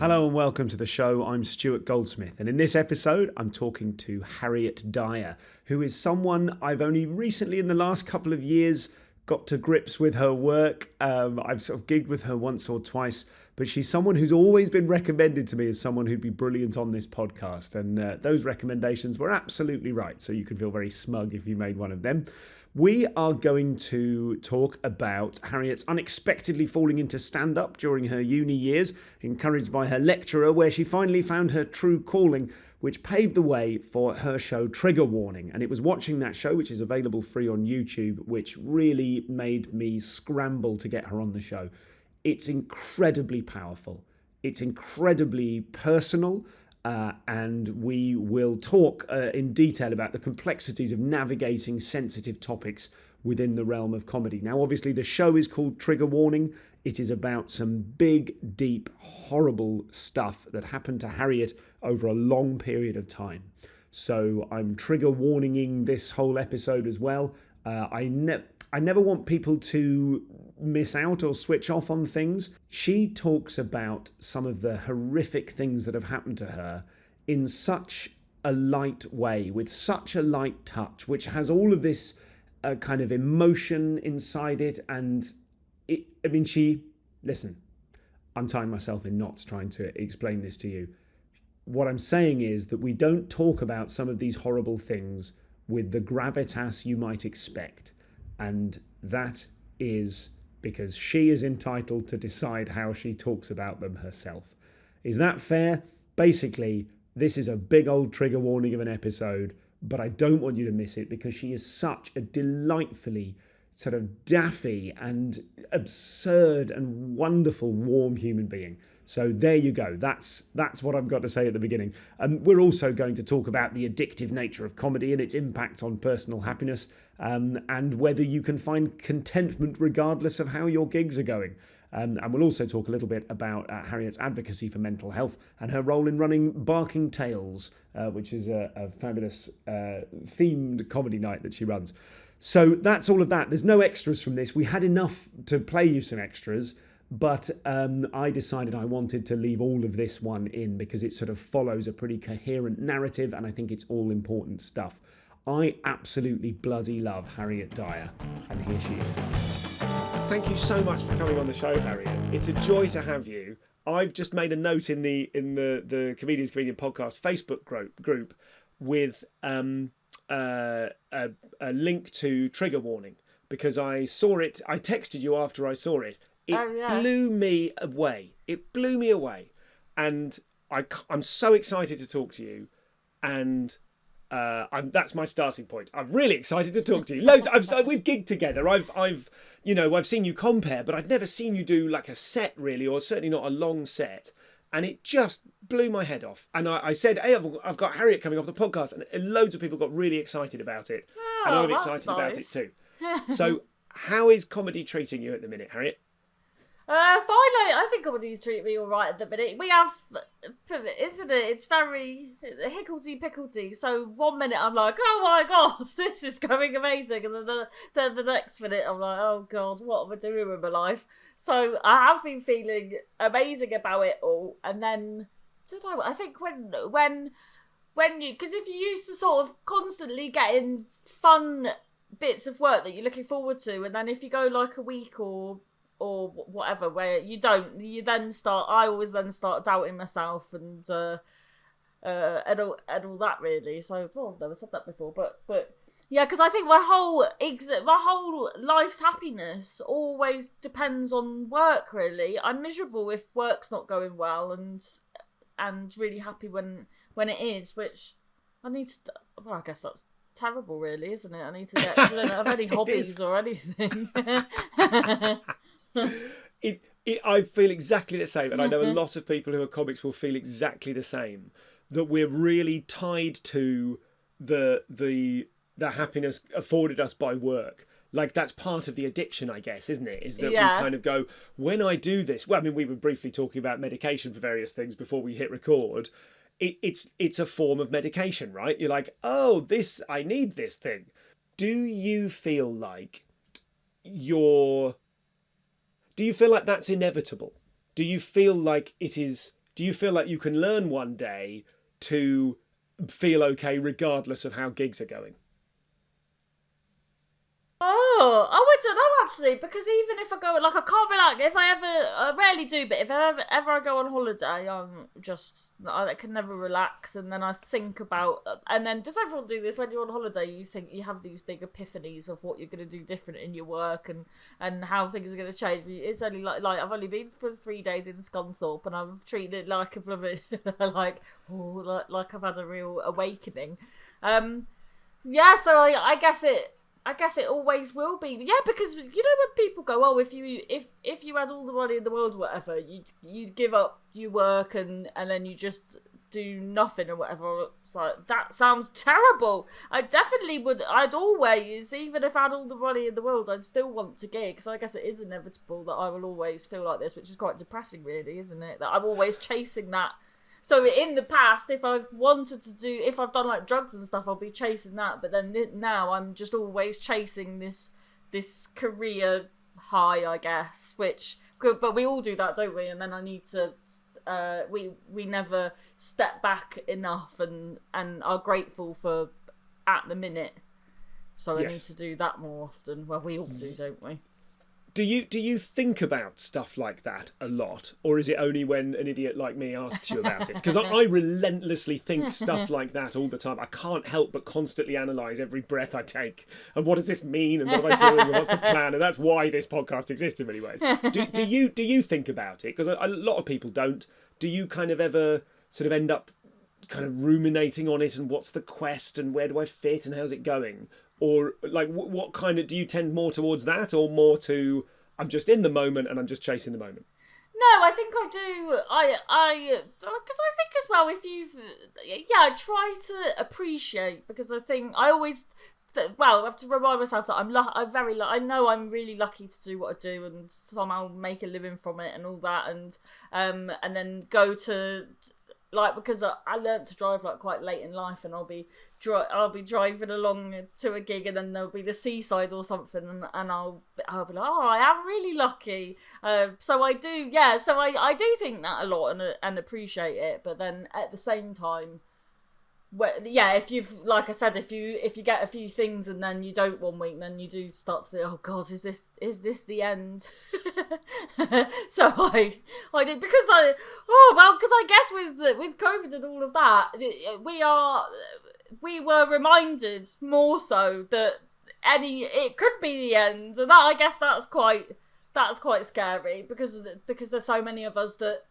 Hello and welcome to the show. I'm Stuart Goldsmith, and in this episode I'm talking to Harriet Dyer, who is someone I've only recently in the last couple of years got to grips with her work. I've sort of gigged with her once or twice, but she's someone who's always been recommended to me as someone who'd be brilliant on this podcast, and those recommendations were absolutely right, so you can feel very smug if you made one of them. We are going to talk about Harriet's unexpectedly falling into stand-up during her uni years, encouraged by her lecturer, where she finally found her true calling, which paved the way for her show Trigger Warning. And it was watching that show, which is available free on YouTube, which really made me scramble to get her on the show. It's incredibly powerful. It's incredibly personal. And we will talk in detail about the complexities of navigating sensitive topics within the realm of comedy. Now, obviously, the show is called Trigger Warning. It is about some big, deep, horrible stuff that happened to Harriet over a long period of time. So I'm trigger warninging this whole episode as well. I never want people to miss out or switch off on things. She talks about some of the horrific things that have happened to her in such a light way, with such a light touch, which has all of this kind of emotion inside it. And listen, I'm tying myself in knots trying to explain this to you. What I'm saying is that we don't talk about some of these horrible things with the gravitas you might expect. And that is because she is entitled to decide how she talks about them herself. Is that fair? Basically, this is a big old trigger warning of an episode, but I don't want you to miss it because she is such a delightfully sort of daffy and absurd and wonderful, warm human being. So there you go. That's what I've got to say at the beginning. We're also going to talk about the addictive nature of comedy and its impact on personal happiness, and whether you can find contentment regardless of how your gigs are going. And we'll also talk a little bit about Harriet's advocacy for mental health and her role in running Barking Tales, which is a fabulous themed comedy night that she runs. So that's all of that. There's no extras from this. We had enough to play you some extras, but I decided I wanted to leave all of this one in because it sort of follows a pretty coherent narrative, and I think it's all important stuff. I absolutely bloody love Harriet Dyer, and here she is. Thank you so much for coming on the show, Harriet. It's a joy to have you. I've just made a note in the Comedians Comedian Podcast Facebook group with a link to Trigger Warning, because I saw it. I texted you after I saw it. It blew me away. It blew me away, and I'm so excited to talk to you, and that's my starting point. I'm really excited to talk to you. We've gigged together. I've seen you compare, but I'd never seen you do like a set really, or certainly not a long set. And it just blew my head off. And I said, hey, I've got Harriet coming off the podcast, and loads of people got really excited about it, and I'm excited about it too. So, how is comedy treating you at the minute, Harriet? Fine. I think comedy's treating me all right at the minute. We have, isn't it? It's very higgledy-pickledy. So 1 minute I'm like, oh my god, this is going amazing, and then the next minute I'm like, oh god, what am I doing with my life? So I have been feeling amazing about it all, and then I don't know. I think when you, because if you're used to sort of constantly getting fun bits of work that you're looking forward to, and then if you go like a week or whatever where you don't, I always then start doubting myself and all that really. So I've never said that before, but yeah, because I think my whole life's happiness always depends on work really. I'm miserable if work's not going well, and really happy when it is, which I need to, well, I guess that's terrible really, isn't it? I need to get, I don't have any hobbies or anything. I feel exactly the same, and I know a lot of people who are comics will feel exactly the same, that we're really tied to the happiness afforded us by work. Like, that's part of the addiction, I guess, isn't it? Is that we kind of go, when I do this, well, I mean, we were briefly talking about medication for various things before we hit record. It's a form of medication, right? You're like, oh, I need this thing. Do you feel like that's inevitable? Do you feel like it is? do you feel like you can learn one day to feel okay regardless of how gigs are going? Oh, I don't know actually, because even if I go, like, I can't relax. I rarely do, but if ever I go on holiday, I can never relax, and then I think about, and then does everyone do this when you're on holiday? You think you have these big epiphanies of what you're going to do different in your work and how things are going to change. It's only like I've only been for 3 days in Scunthorpe, and I've treated it like a like I've had a real awakening. Yeah, so I guess it always will be. Yeah, because you know when people go, oh, if you had all the money in the world or whatever, you'd give up your work and then you just do nothing or whatever. It's like, that sounds terrible. I definitely would. I'd always, even if I had all the money in the world, I'd still want to gig. So I guess it is inevitable that I will always feel like this, which is quite depressing, really, isn't it? That I'm always chasing that. So in the past, if I've done like drugs and stuff, I'll be chasing that. But then now I'm just always chasing this career high, I guess. But we all do that, don't we? And then I need to, we never step back enough and are grateful for at the minute. So I need to do that more often. Well, we all do, don't we? Do you think about stuff like that a lot, or is it only when an idiot like me asks you about it? Because I relentlessly think stuff like that all the time. I can't help but constantly analyse every breath I take, and what does this mean, and what am I doing, and what's the plan, and that's why this podcast exists in many ways. Do you think about it? Because a lot of people don't. Do you kind of ever sort of end up kind of ruminating on it, and what's the quest, and where do I fit, and how's it going? Or like, what kind of, do you tend more towards that, or more to, I'm just in the moment and I'm just chasing the moment? No, I think I do. Because I think as well, I try to appreciate, because I think I always, I have to remind myself that I know I'm really lucky to do what I do and somehow make a living from it and all that, and then go to, like, because I learnt to drive like quite late in life, and I'll be driving along to a gig, and then there'll be the seaside or something, and I'll be like, oh, I am really lucky. So I do, so I do think that a lot and appreciate it. But then at the same time, if you've, like I said, if you get a few things and then you don't one week, then you do start to think, oh God, is this the end? So I did, because I guess with COVID and all of that, we were reminded more so that it could be the end, and that, I guess that's quite scary, because there's so many of us that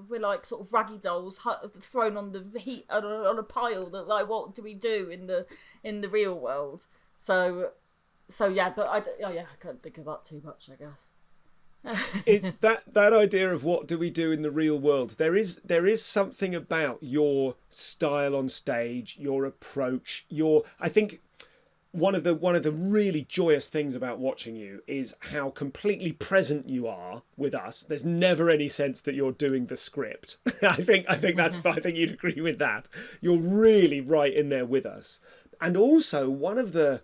we're like sort of raggy dolls thrown on the heat on a pile, that like, what do we do in the real world? So yeah, but I can't think of that too much, I guess. It's that idea of what do we do in the real world. There is something about your style on stage, your approach, I think one of the really joyous things about watching you is how completely present you are with us. There's never any sense that you're doing the script. I think you'd agree with that. You're really right in there with us. And also one of the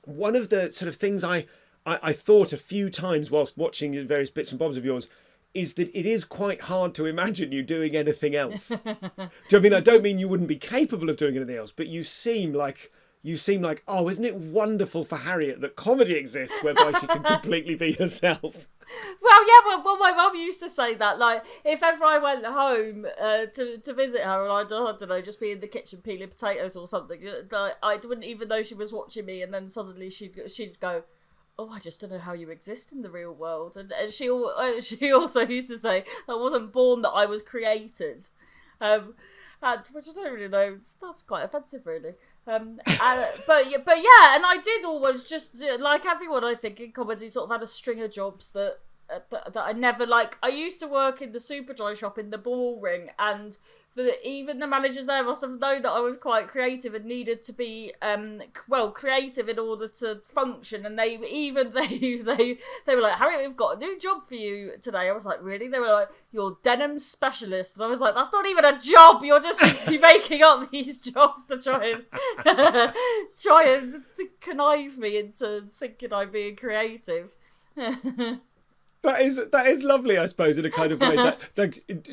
sort of things I thought a few times whilst watching various bits and bobs of yours is that it is quite hard to imagine you doing anything else. Do you know what I mean? I don't mean you wouldn't be capable of doing anything else, but you seem like, oh, isn't it wonderful for Harriet that comedy exists whereby she can completely be herself? Well, yeah, well, my mum used to say that, like, if ever I went home to visit her, and I don't know, just be in the kitchen peeling potatoes or something, I wouldn't even know she was watching me, and then suddenly she'd go, oh, I just don't know how you exist in the real world. And she also used to say, I wasn't born, that I was created. Which I don't really know, that's quite offensive, really. But yeah, and I did always just, like everyone, I think, in comedy, sort of had a string of jobs that I never, like, I used to work in the Superdry shop in the Ball Ring, and even the managers there must have known that I was quite creative and needed to be creative in order to function. And they were like, Harriet, we've got a new job for you today. I was like, really? They were like, you're denim specialist. And I was like, that's not even a job. You're just making up these jobs to try and connive me into thinking I'm being creative. That is lovely, I suppose, in a kind of way.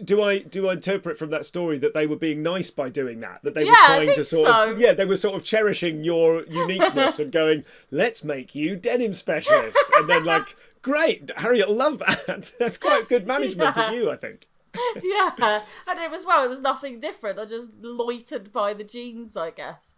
Do I interpret from that story that they were being nice by doing that? That they were trying to sort of they were sort of cherishing your uniqueness and going, let's make you denim specialist, and then like, great, Harriet will love that. That's quite good management of you, I think. Yeah, and it was nothing different. I just loitered by the jeans, I guess.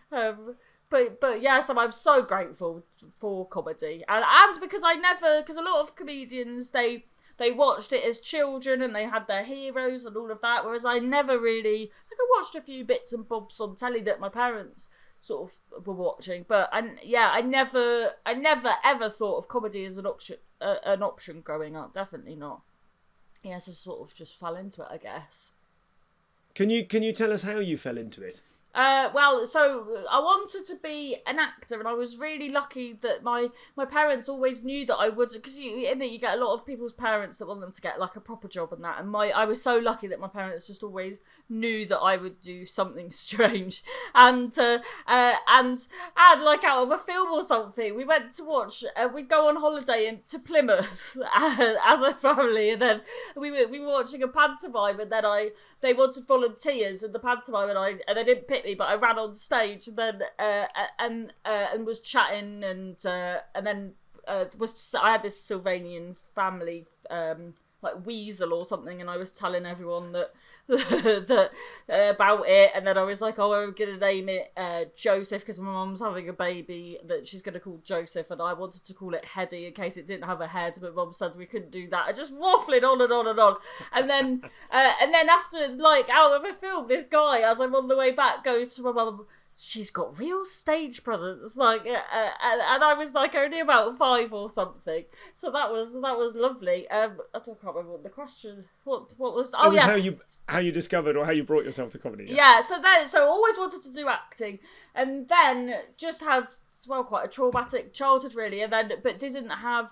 But yeah, so I'm so grateful for comedy, and because because a lot of comedians they watched it as children and they had their heroes and all of that, whereas I never really, like, I watched a few bits and bobs on telly that my parents sort of were watching, but I never ever thought of comedy as an option growing up. Definitely not. Yeah, so sort of just fell into it, I guess. Can you tell us how you fell into it? Well, so I wanted to be an actor, and I was really lucky that my parents always knew that I would, because you get a lot of people's parents that want them to get like a proper job and that, and I was so lucky that my parents just always knew that I would do something strange, and like out of a film or something, we went to watch, we'd go on holiday to Plymouth as a family, and then we were watching a pantomime, and then they wanted volunteers in the pantomime, and they didn't pick me, but I ran on stage and then and was chatting, and then I had this Sylvanian family like weasel or something, and I was telling everyone that about it, and then I was like, I'm gonna name it Joseph because my mum's having a baby that she's gonna call Joseph, and I wanted to call it Hetty in case it didn't have a head, but mum said we couldn't do that. I just waffling on and on and on, and then after, like, out of a film, this guy, as I'm on the way back, goes to my mum, she's got real stage presence, like, and I was like only about 5 or something, so that was lovely. I can't remember what the question. What was? Oh, yeah. How you discovered or how you brought yourself to comedy? Yeah. So always wanted to do acting, and then just had quite a traumatic childhood really, and then but didn't have.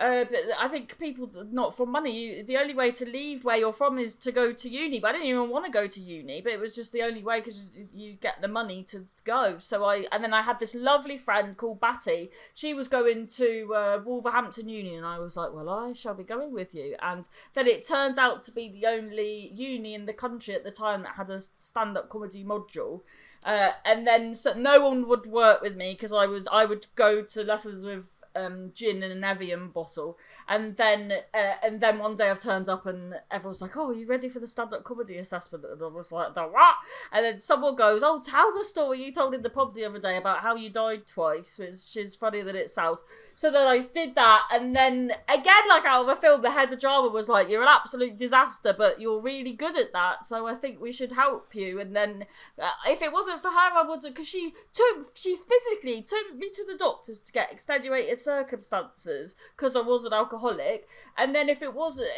I think people not from money, the only way to leave where you're from is to go to uni, but I didn't even want to go to uni, but it was just the only way because you get the money to go. And then I had this lovely friend called Batty. She was going to Wolverhampton Uni, and I was like, well, I shall be going with you. And then it turned out to be the only uni in the country at the time that had a stand-up comedy module. And then so no one would work with me because I would go to lessons with gin in an Evian bottle, and then one day I've turned up and everyone's like, oh, are you ready for the stand-up comedy assessment? And I was like, the what? And then someone goes, oh, tell the story you told in the pub the other day about how you died twice, which is funny that it sounds. So then I did that, and then again, like out of a film, the head of drama was like, you're an absolute disaster, but you're really good at that, so I think we should help you. And then if it wasn't for her, I would, because she physically took me to the doctors to get extenuated circumstances because I was an alcoholic, and then if it wasn't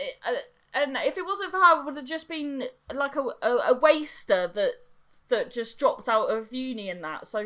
for her, I would have just been like a waster that just dropped out of uni and that. So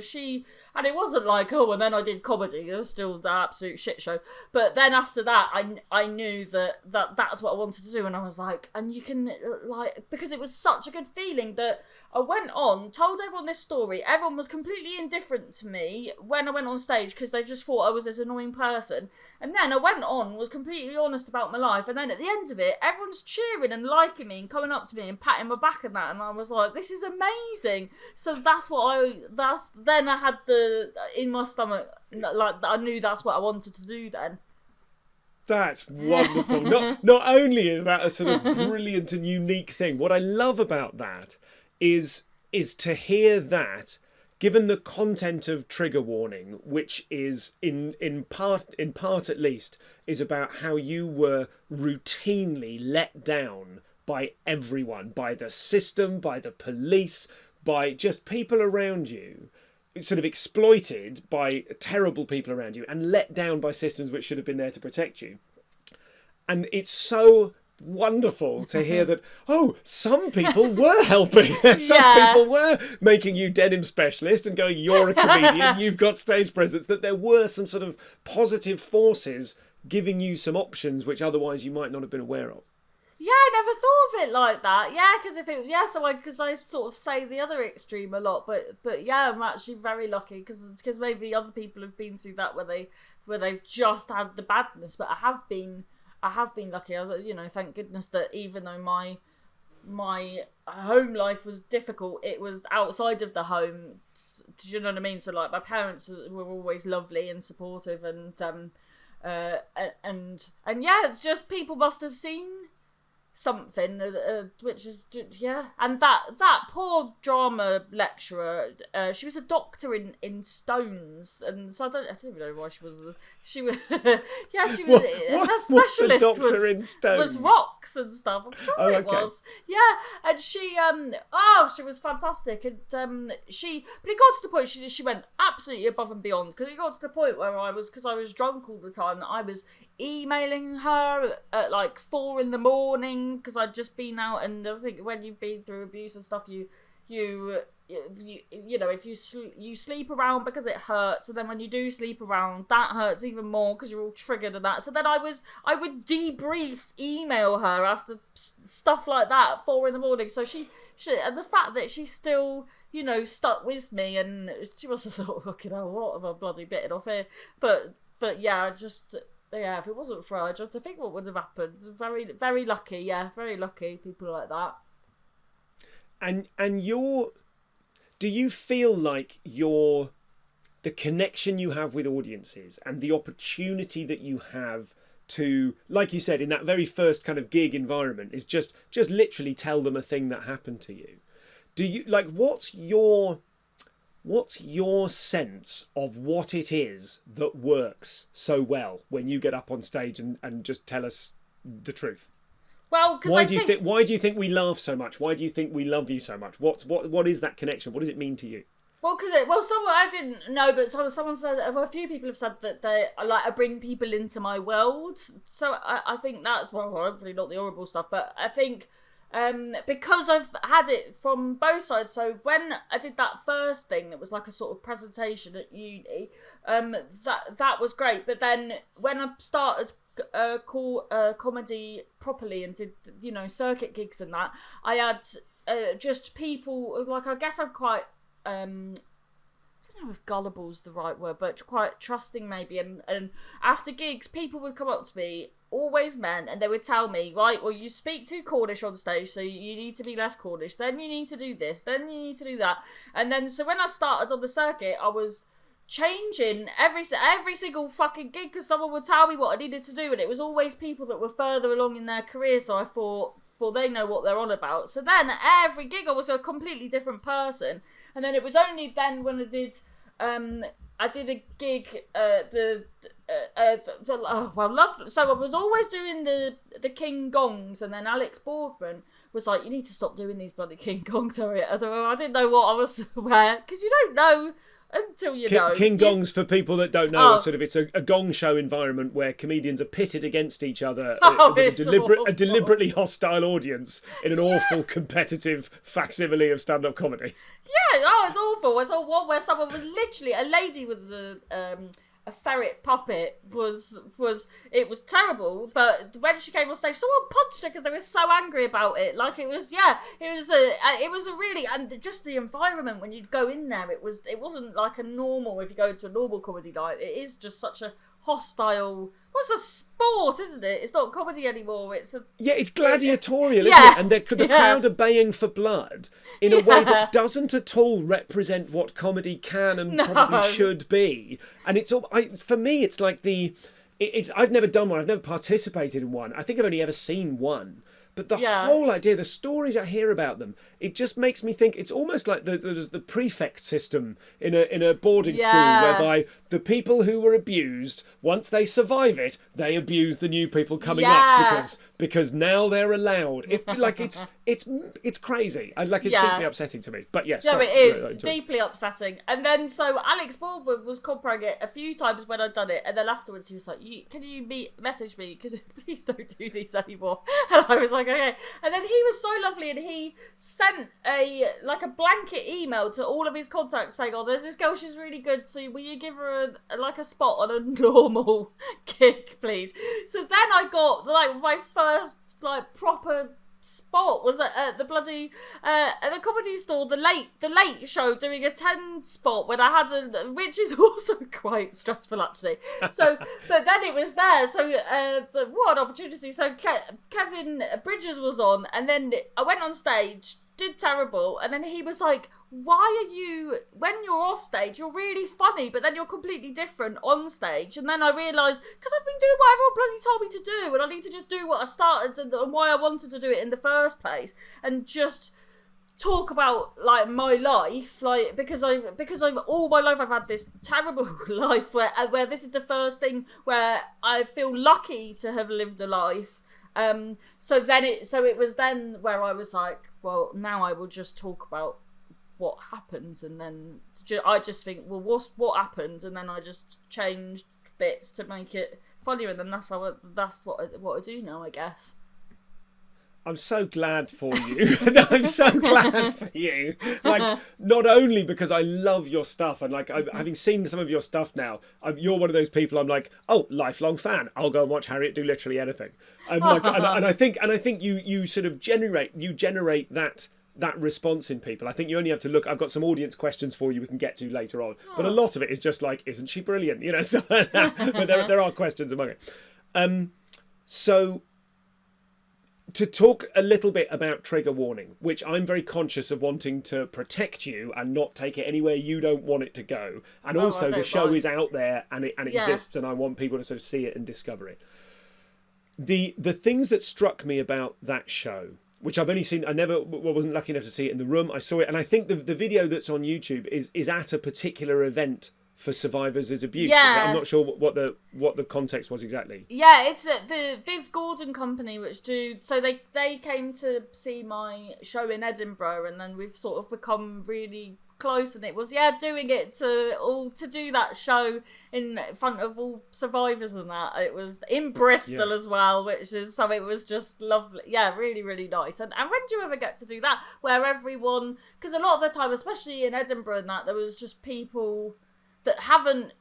and it wasn't like, oh, and then I did comedy, it was still the absolute shit show, but then after that I knew that's what I wanted to do, and I was like, and you can, like, because it was such a good feeling that I went on, told everyone this story, everyone was completely indifferent to me when I went on stage because they just thought I was this annoying person, and then I went on, was completely honest about my life, and then at the end of it, everyone's cheering and liking me and coming up to me and patting my back and that, and I was like, this is amazing. So then I had in my stomach, like, I knew that's what I wanted to do then. That's wonderful. Not only is that a sort of brilliant and unique thing, what I love about that is to hear that, given the content of Trigger Warning, which is in part at least, is about how you were routinely let down by everyone, by the system, by the police, by just people around you, sort of exploited by terrible people around you and let down by systems which should have been there to protect you. And it's so wonderful to hear that, oh, some people were helping. Some people were making you denim specialist and going, you're a comedian, you've got stage presence, that there were some sort of positive forces giving you some options which otherwise you might not have been aware of. Yeah, I never thought of it like that. Yeah, because if it was, yeah, so because I sort of say the other extreme a lot, but yeah, I'm actually very lucky because maybe other people have been through that where they've just had the badness, but I have been lucky. Thank goodness that even though my home life was difficult, it was outside of the home. Do you know what I mean? So like my parents were always lovely and supportive, and yeah, it's just people must have seen something, which is, yeah. And that poor drama lecturer, she was a doctor in stones, and so I don't even know why she was yeah, she was her specialist was rocks and stuff. I'm sure it was, yeah. And she she was fantastic, and but it got to the point she went absolutely above and beyond, because it got to the point where because I was drunk all the time, that I was emailing her at like 4 a.m. because I'd just been out, and I think when you've been through abuse and stuff, you know, if you sleep around because it hurts, and then when you do sleep around, that hurts even more because you're all triggered and that. So then I would debrief email her after stuff like that at 4 a.m. So she and the fact that she still, you know, stuck with me, and she must have thought, fucking hell, what have I bloody bitten off here? But yeah, yeah, if it wasn't for her, just to think what would have happened. Very, very lucky, yeah, very lucky, people like that. And do you feel like the connection you have with audiences and the opportunity that you have to, like you said, in that very first kind of gig environment, is just literally tell them a thing that happened to you? Do you, like, what's your sense of what it is that works so well when you get up on stage and just tell us the truth? Well, because why do you think we laugh so much? Why do you think we love you so much? What is that connection? What does it mean to you? Well, someone, I didn't know, but someone said, a few people have said that I bring people into my world. So I think that's, well, hopefully not the horrible stuff, but I think because I've had it from both sides. So when I did that first thing, that was like a sort of presentation at uni, that was great. But then when I started comedy properly and did, you know, circuit gigs and that, I had just people, like, I guess I'm quite I don't know if gullible's the right word, but quite trusting maybe, and after gigs people would come up to me, always men, and they would tell me, right, well, you speak too Cornish on stage, so you need to be less Cornish, then you need to do this, then you need to do that. And then so when I started on the circuit, I was changing every single fucking gig, because someone would tell me what I needed to do, and it was always people that were further along in their career, so I thought, well, they know what they're on about. So then every gig I was a completely different person. And then it was only then when I did a gig lovely. So I was always doing the King Gongs, and then Alex Boardman was like, you need to stop doing these bloody King Gongs, Harriet. I didn't know what I was where, because you don't know until you know. King Gongs, for people that don't know, it's a gong show environment where comedians are pitted against each other with a deliberately hostile audience in an awful competitive facsimile of stand-up comedy. Yeah, it's awful. I saw one where someone was literally, a lady with a ferret puppet was terrible, but when she came on stage, someone punched her because they were so angry about it. Like, it was a really, and just the environment when you'd go in there, it wasn't like a normal, if you go to a normal comedy night, it is just such a hostile, it's a sport, isn't it? It's not comedy anymore. It's gladiatorial, isn't it? And the crowd are baying for blood in a way that doesn't at all represent what comedy can and probably should be. And it's all, for me, it's like I've never done one. I've never participated in one. I think I've only ever seen one. But the whole idea, the stories I hear about them, it just makes me think it's almost like the prefect system in a boarding school, whereby the people who were abused, once they survive it, they abuse the new people coming up because now they're allowed. It's crazy. It's deeply upsetting to me. But yes, it is deeply upsetting. And then so Alex Baldwin was comparing it a few times when I'd done it, and then afterwards he was like, "Can you message me, because please don't do these anymore." And I was like, okay. And then he was so lovely, and he sent a blanket email to all of his contacts saying, "Oh, there's this girl, she's really good, so will you give her a spot on a normal gig, please?" So then I got my first like proper spot was at the bloody at the Comedy Store, the late show, doing a 10 spot when I had which is also quite stressful actually. So but then it was there, so what an opportunity. So Kevin Bridges was on, and then I went on stage, did terrible, and then he was like, why are you, when you're off stage you're really funny, but then you're completely different on stage? And then I realised, because I've been doing what everyone bloody told me to do, and I need to just do what I started and why I wanted to do it in the first place, and just talk about like my life, like because I've all my life I've had this terrible life where this is the first thing where I feel lucky to have lived a life. So it was then where I was like, well, now I will just talk about what happens, and then I just think, well, what happened, and then I just changed bits to make it funnier, and then that's what I do now, I guess. I'm so glad for you. I'm so glad for you. Like, not only because I love your stuff, and like, having seen some of your stuff now, you're one of those people I'm like, oh, lifelong fan. I'll go and watch Harriet do literally anything. And I think you sort of generate that response in people. I think you only have to look. I've got some audience questions for you we can get to later on, but a lot of it is just like, isn't she brilliant? You know, stuff like that. But there are questions among it. So to talk a little bit about trigger warning, which I'm very conscious of wanting to protect you and not take it anywhere you don't want it to go. And also the show is out there and it exists, and I want people to sort of see it and discover it. The things that struck me about that show, which I've only seen, wasn't lucky enough to see it in the room. I saw it, and I think the video that's on YouTube is at a particular event for survivors of abuse. Yeah. I'm not sure what the context was exactly. Yeah, it's the Viv Gordon company, which they came to see my show in Edinburgh, and then we've sort of become really close, and it was doing it to do that show in front of all survivors, and that it was in Bristol as well, which is, so it was just lovely. Really, really nice. And when do you ever get to do that, where everyone, because a lot of the time, especially in Edinburgh and that, there was just people that haven't,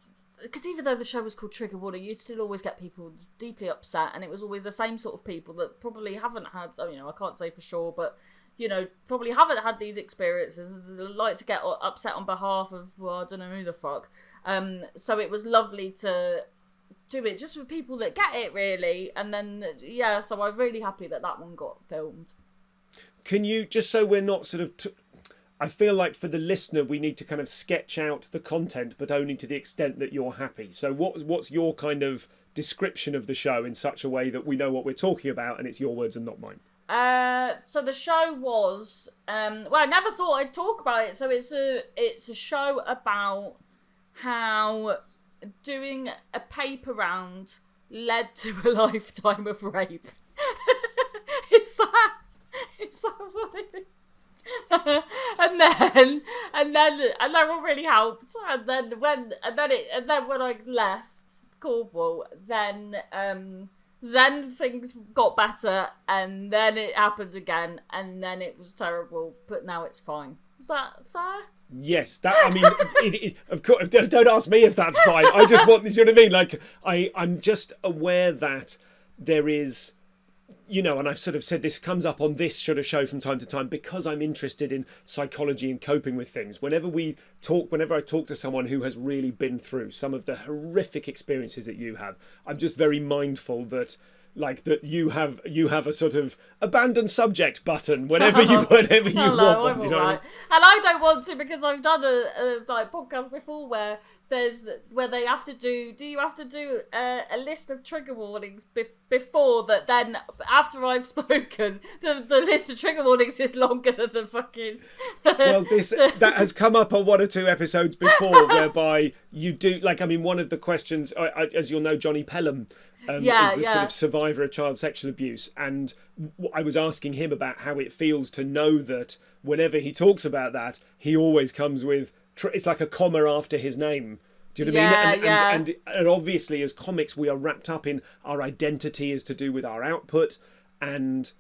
because even though the show was called Trigger Warning, you'd still always get people deeply upset, and it was always the same sort of people that probably haven't had, I can't say for sure, but probably haven't had these experiences, like to get upset on behalf of, well, I don't know who the fuck. So it was lovely to do it just with people that get it, really. And then, so I'm really happy that one got filmed. Can you, just so we're not sort of... I feel like for the listener, we need to kind of sketch out the content, but only to the extent that you're happy. So what's your kind of description of the show in such a way that we know what we're talking about and it's your words and not mine? So the show was, I never thought I'd talk about it. So it's a show about how doing a paper round led to a lifetime of rape. Is that what it is? and then that one really helped. And then when I left Cornwall, then things got better, and then it happened again, and then it was terrible, but now it's fine. Is that fair? Yes, of course, don't ask me if that's fine. I just want, you know what I mean? Like, I'm just aware that there is, and I've sort of said this comes up on this sort of show from time to time because I'm interested in psychology and coping with things. Whenever I talk to someone who has really been through some of the horrific experiences that you have, I'm just very mindful that you have a sort of abandon subject button whenever you want. I'm all right. And I don't want to, because I've done a podcast before where they have to do. Do you have to do a list of trigger warnings before that? Then after I've spoken, the list of trigger warnings is longer than the fucking. Well, that has come up on one or two episodes before, whereby you do one of the questions, as you'll know, Johnny Pelham. Is the sort of survivor of child sexual abuse, and I was asking him about how it feels to know that whenever he talks about that, he always comes with it's like a comma after his name. Do you know what I mean? And obviously, as comics, we are wrapped up in our identity is to do with our output, and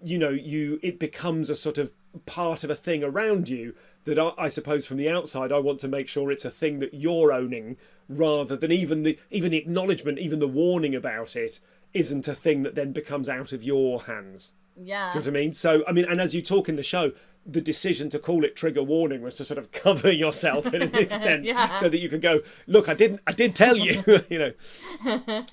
it becomes a sort of part of a thing around you that I suppose from the outside, I want to make sure it's a thing that you're owning, rather than even the acknowledgement, even the warning about it isn't a thing that then becomes out of your hands. Yeah. Do you know what I mean? So, I mean, and as you talk in the show, the decision to call it trigger warning was to sort of cover yourself in an extent so that you could go, look, I did tell you, you know.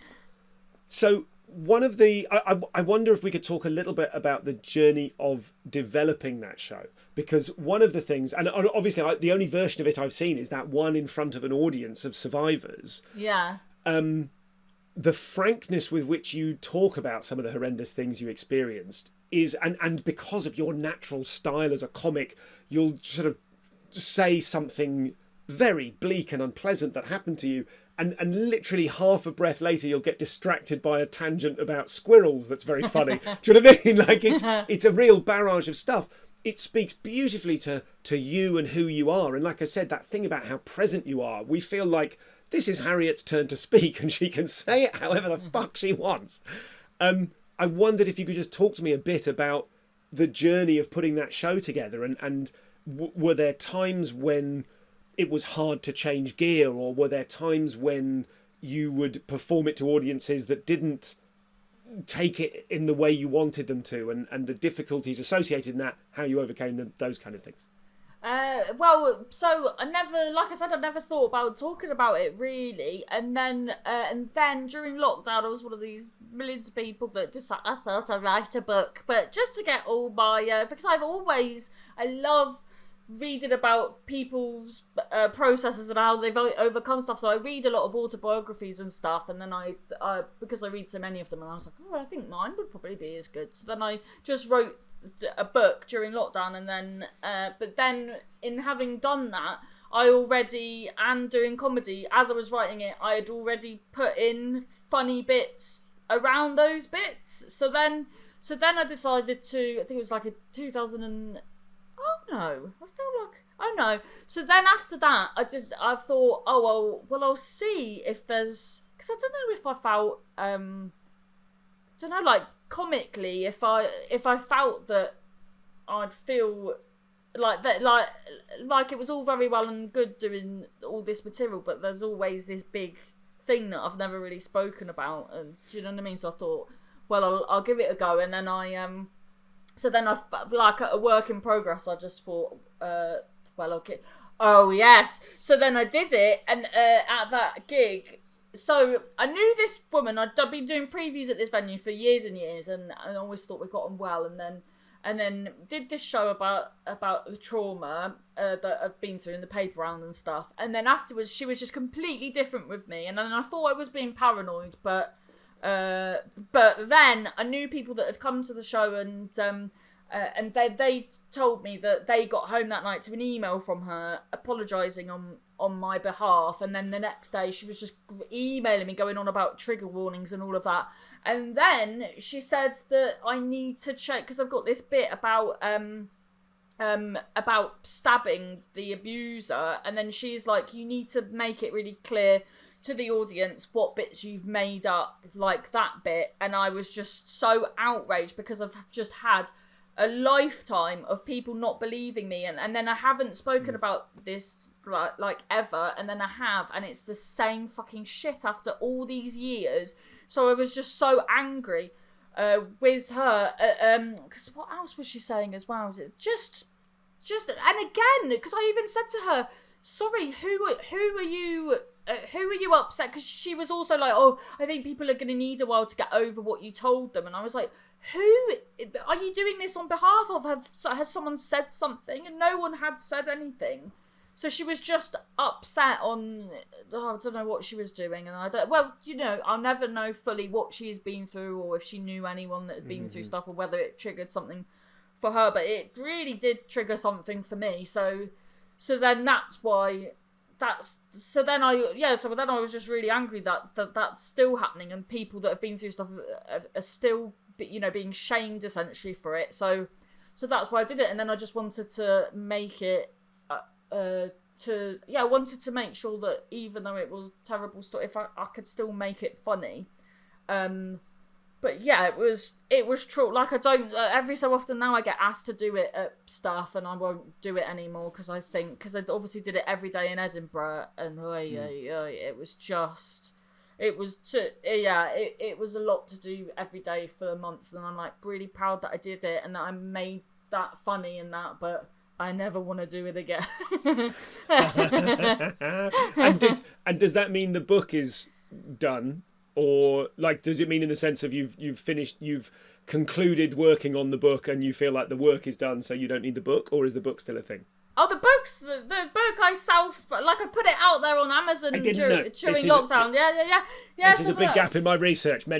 So one of the, I wonder if we could talk a little bit about the journey of developing that show, because one of the things, and obviously the only version of it I've seen is that one in front of an audience of survivors. Yeah. The frankness with which you talk about some of the horrendous things you experienced is, and because of your natural style as a comic, you'll sort of say something very bleak and unpleasant that happened to you, and literally half a breath later you'll get distracted by a tangent about squirrels that's very funny. Do you know what I mean? Like, it's a real barrage of stuff. It speaks beautifully to you and who you are, and like I said, that thing about how present you are, we feel like this is Harriet's turn to speak and she can say it however the fuck she wants. I wondered if you could just talk to me a bit about the journey of putting that show together, and were there times when it was hard to change gear, or were there times when you would perform it to audiences that didn't take it in the way you wanted them to, and the difficulties associated in that, how you overcame them, those kind of things? Well, so I never thought about talking about it really, and then during lockdown, I was one of these millions of people that just like, I thought I'd write a book, but just to get all my because I love reading about people's processes and how they've overcome stuff. So I read a lot of autobiographies and stuff, and then I because I read so many of them, and I was like, oh, I think mine would probably be as good. So then I just wrote a book during lockdown, and then but then in having done that, I already, and doing comedy as I was writing it, I had already put in funny bits around those bits. So then I decided to, I think it was like a 2000 and so then after that I thought, oh well I'll see if there's, because I don't know if I felt don't know, like comically, if I felt that I'd feel like that, like it was all very well and good doing all this material, but there's always this big thing that I've never really spoken about, and do you know what I mean? So I thought, well, I'll give it a go, and then so then I, like a work in progress, I just thought, well, okay, oh yes. So then I did it, and at that gig, so I knew this woman. I'd been doing previews at this venue for years and years, and I always thought we got on well. And then did this show about the trauma that I've been through in the paper round and stuff. And then afterwards, she was just completely different with me. And then I thought I was being paranoid, but then I knew people that had come to the show, and they told me that they got home that night to an email from her apologising on my behalf, and then the next day she was just emailing me going on about trigger warnings and all of that. And then she said that I need to check, because I've got this bit about stabbing the abuser, and then she's like, you need to make it really clear to the audience what bits you've made up, like that bit. And I was just so outraged, because I've just had a lifetime of people not believing me, and then I haven't spoken about this like ever, and then I have, and it's the same fucking shit after all these years. So I was just so angry with her, because what else was she saying as well? Just and again, because I even said to her, sorry, who are you upset? Because she was also like, oh, I think people are going to need a while to get over what you told them. And I was like, who are you doing this on behalf of? Has someone said something? And no one had said anything. So she was just upset on, I don't know what she was doing. And I'll never know fully what she's been through, or if she knew anyone that had been through stuff, or whether it triggered something for her. But it really did trigger something for me. So then that's why, so then I was just really angry that that's still happening, and people that have been through stuff are still, being shamed essentially for it. So that's why I did it. And then I just wanted to make it, I wanted to make sure that even though it was a terrible story, if I could still make it funny. But yeah, it was true. Like, I don't, every so often now I get asked to do it at stuff, and I won't do it anymore, because I obviously did it every day in Edinburgh, and it was just, it was it was a lot to do every day for a month, and I'm like really proud that I did it and that I made that funny and that, but I never want to do it again. And does that mean the book is done, or like does it mean in the sense of you've finished, you've concluded working on the book and you feel like the work is done, so you don't need the book, or is the book still a thing? Oh, the book I I put it out there on Amazon during lockdown. This is a big gap in my research. No.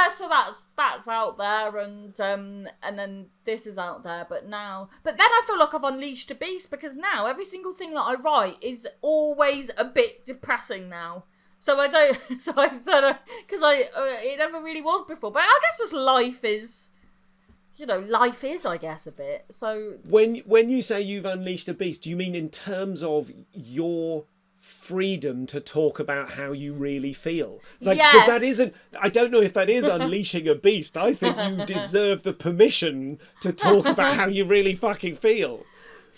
So that's out there, and then this is out there. But then I feel like I've unleashed a beast, because now every single thing that I write is always a bit depressing now. So I don't, because it never really was before. But I guess just life is, I guess, a bit. So when you say you've unleashed a beast, do you mean in terms of your freedom to talk about how you really feel? Yes. That isn't. I don't know if that is unleashing a beast. I think you deserve the permission to talk about how you really fucking feel.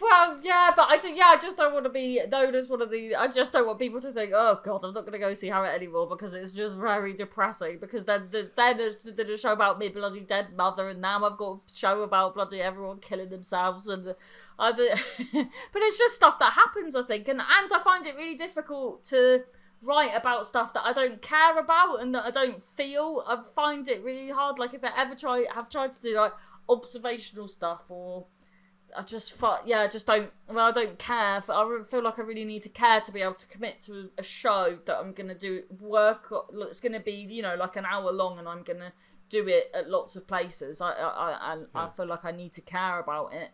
Well, yeah, but I just don't want to be known as one of the... I just don't want people to think, oh, God, I'm not going to go see Harriet anymore, because it's just very depressing. Because then there's a show about me bloody dead mother, and now I've got a show about bloody everyone killing themselves. But it's just stuff that happens, I think. And I find it really difficult to write about stuff that I don't care about and that I don't feel. I find it really hard. Like, if I ever have tried to do, like, observational stuff, or... I don't care. I feel like I really need to care to be able to commit to a show that I'm going to do work. It's going to be, like an hour long, and I'm going to do it at lots of places. I feel like I need to care about it.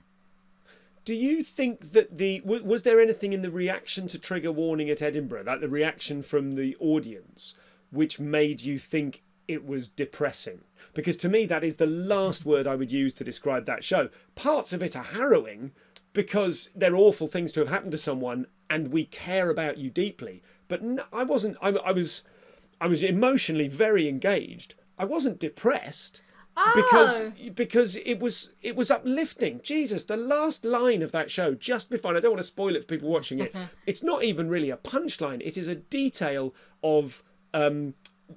Do you think that was there anything in the reaction to Trigger Warning at Edinburgh, like the reaction from the audience, which made you think it was depressing? Because to me, that is the last word I would use to describe that show. Parts of it are harrowing because they're awful things to have happened to someone, and we care about you deeply. But I wasn't. I was emotionally very engaged. I wasn't depressed because it was uplifting. Jesus, the last line of that show, just before, and I don't want to spoil it for people watching it. It's not even really a punchline. It is a detail of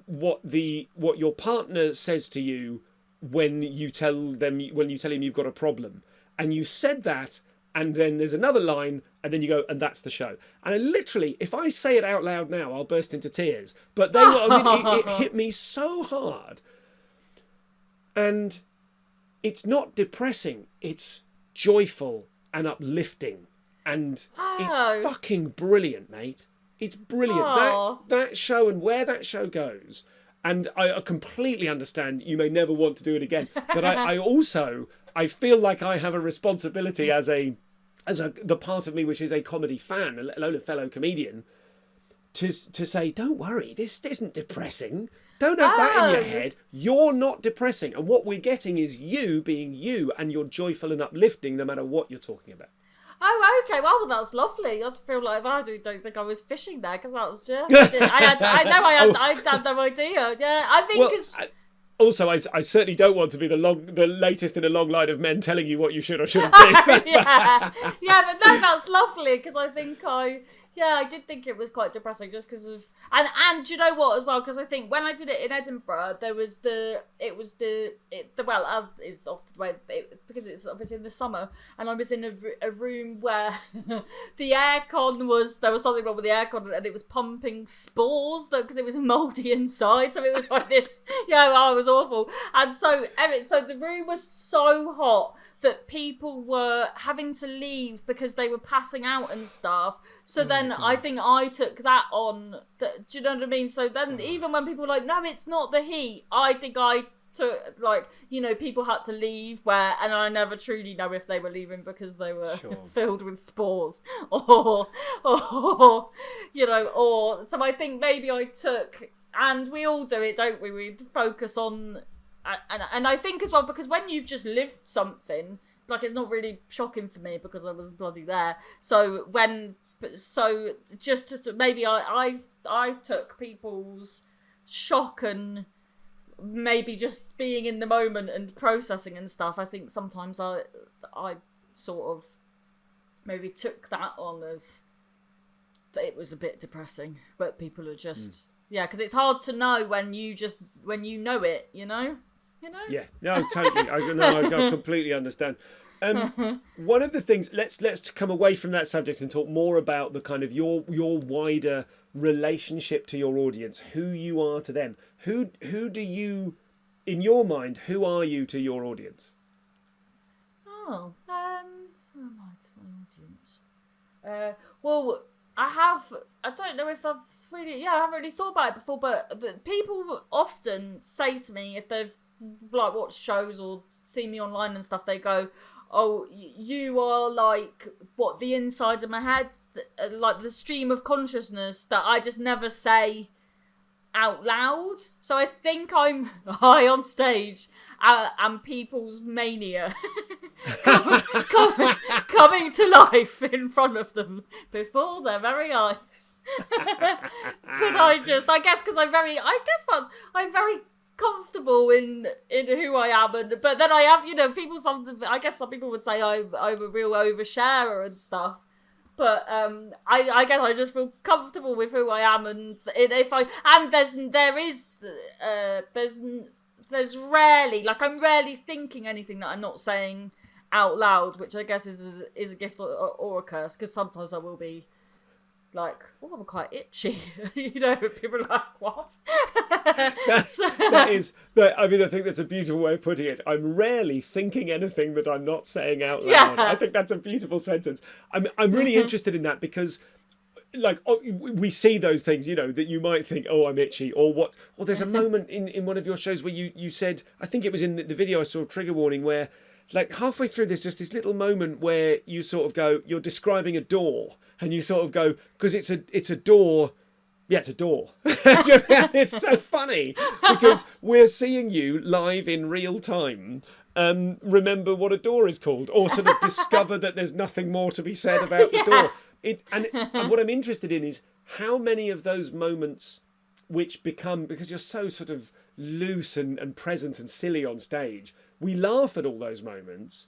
what your partner says to you when you tell him you've got a problem, and you said that, and then there's another line, and then you go, and that's the show. And I literally, if I say it out loud now, I'll burst into tears. But it hit me so hard, and it's not depressing. It's joyful and uplifting, and it's fucking brilliant, mate. It's brilliant. That show and where that show goes. And I completely understand you may never want to do it again. But I feel like I have a responsibility as the part of me which is a comedy fan, let alone a fellow comedian, to say, don't worry, this isn't depressing. Don't have that in your head. You're not depressing. And what we're getting is you being you, and you're joyful and uplifting no matter what you're talking about. Oh, okay. Well, that's lovely. I feel like I don't think I was fishing there, because that was just. I had no idea. Yeah, I think. Also, I certainly don't want to be the latest in a long line of men telling you what you should or shouldn't do. yeah, but no, that's lovely, because I think I did think it was quite depressing, just because of and do you know what as well? Because I think when I did it in Edinburgh, there was as is often the way, because it's obviously in the summer, and I was in a room where the aircon there was something wrong with the aircon, and it was pumping spores because it was mouldy inside, so it was like this. It was awful, and so the room was so hot that people were having to leave because they were passing out and stuff. So then I think I took that on. Do you know what I mean? So then even when people were like, no, it's not the heat, I think I took, people had to leave and I never truly know if they were leaving because they were filled with spores or so I think maybe I took, and we all do it, don't we? We focus on... And I think as well, because when you've just lived something, like, it's not really shocking for me because I was bloody there. So just maybe I took people's shock and maybe just being in the moment and processing and stuff. I think sometimes I sort of maybe took that on as it was a bit depressing. But people are just because it's hard to know when you know it, you know. Yeah, no, totally. I completely understand. One of the things, let's come away from that subject and talk more about the kind of your wider relationship to your audience, who you are to them. Who do you, in your mind, who are you to your audience? Oh, who am I to my audience? Well, I don't know if I haven't really thought about it before, but people often say to me, if they've like watched shows or seen me online and stuff, they go, oh, you are like the inside of my head, like the stream of consciousness that I just never say out loud. So I think I'm high on stage and people's mania coming to life in front of them before their very eyes. But I guess because I'm very comfortable in who I am, but then I have, people, some people would say I'm a real oversharer and stuff, but I guess I just feel comfortable with who I am, and there's rarely, like, I'm rarely thinking anything that I'm not saying out loud, which I guess is a gift or a curse, because sometimes I will be like, oh, I'm quite itchy, people are like, what? I think that's a beautiful way of putting it. I'm rarely thinking anything that I'm not saying out loud. Yeah. I think that's a beautiful sentence. I'm really interested in that because, like, we see those things, that you might think, oh, I'm itchy, or what. Or there's a moment in one of your shows where you said, I think it was in the video I saw, Trigger Warning, where, like, halfway through there's just this little moment where you sort of go, you're describing a door, and you sort of go, because it's a door. Yeah, it's a door. It's so funny because we're seeing you live in real time. Remember what a door is called, or sort of discover that there's nothing more to be said about the door. And what I'm interested in is how many of those moments which become, because you're so sort of loose and present and silly on stage, we laugh at all those moments.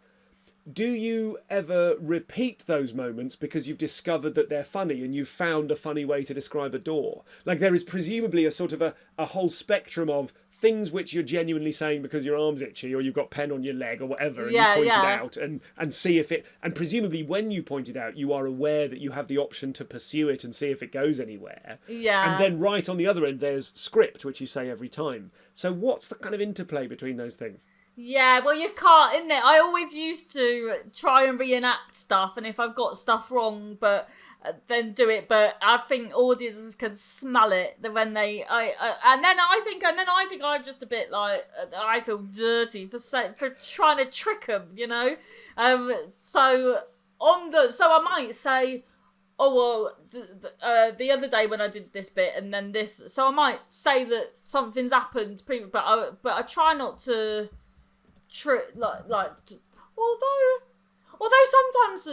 Do you ever repeat those moments because you've discovered that they're funny and you've found a funny way to describe a door? Like, there is presumably a sort of a whole spectrum of things which you're genuinely saying because your arm's itchy or you've got pen on your leg or whatever, and you point it out and see if it... And presumably when you point it out, you are aware that you have the option to pursue it and see if it goes anywhere. Yeah. And then right on the other end, there's script, which you say every time. So what's the kind of interplay between those things? Yeah, well, you can't, isn't it? I always used to try and reenact stuff, and if I've got stuff wrong, then do it. But I think audiences can smell it when they. And then I think I'm just a bit like, I feel dirty for trying to trick them, So I might say, oh well, the other day when I did this bit and then this, so I might say that something's happened, but I try not to. Although sometimes,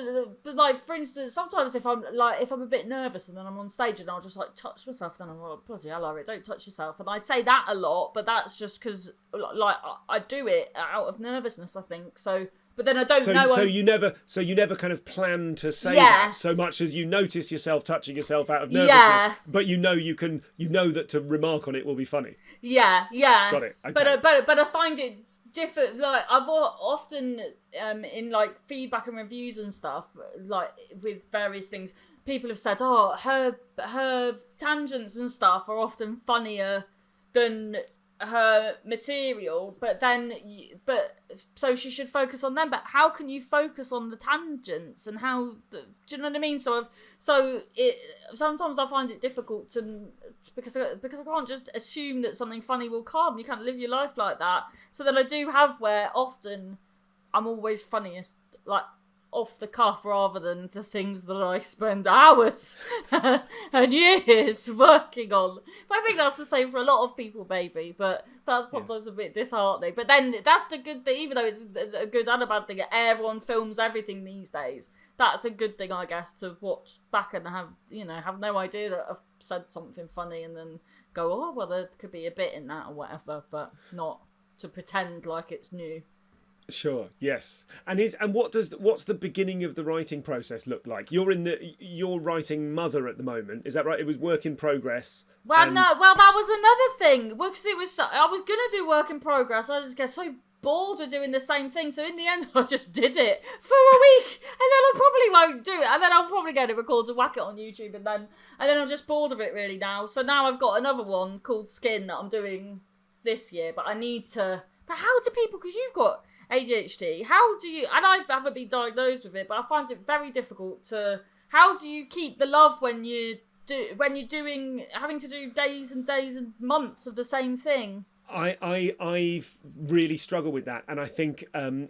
like, for instance, sometimes if I'm a bit nervous and then I'm on stage and I'll just like touch myself, then I'm like, bloody hell, Harriet, don't touch yourself. And I'd say that a lot, but that's just because, like, I do it out of nervousness, I think. So, but then I don't know. So you never kind of plan to say that so much as you notice yourself touching yourself out of nervousness, but you know that to remark on it will be funny. Yeah. Got it. Okay. But I find it different. Like, I've often in like feedback and reviews and stuff, like with various things, people have said, oh, her tangents and stuff are often funnier than her material, but so she should focus on them. But how can you focus on the tangents, and how do you know what I mean? Sometimes I find it difficult because I can't just assume that something funny will come. You can't live your life like that. So then I do have where often I'm always funniest, like, off the cuff, rather than the things that I spend hours and years working on. But I think that's the same for a lot of people, maybe. But that's sometimes a bit disheartening. But then that's the good thing, even though it's a good and a bad thing, everyone films everything these days. That's a good thing, I guess, to watch back and have no idea that I've said something funny and then go, oh, well, there could be a bit in that or whatever, but not to pretend like it's new. Sure. Yes. And what's the beginning of the writing process look like? You're writing Mother at the moment. Is that right? It was work in progress. Well, no. Well, that was another thing. Because I was gonna do work in progress. I just get so bored of doing the same thing. So in the end, I just did it for a week, and then I probably won't do it. And then I'll probably go to record to whack it on YouTube, and then I'm just bored of it really now. So now I've got another one called Skin that I'm doing this year. But I need to. But how do people? Because you've got ADHD. How do you? And I haven't been diagnosed with it, but I find it very difficult to. How do you keep the love when you're having to do days and days and months of the same thing? I've really struggled with that, and I think when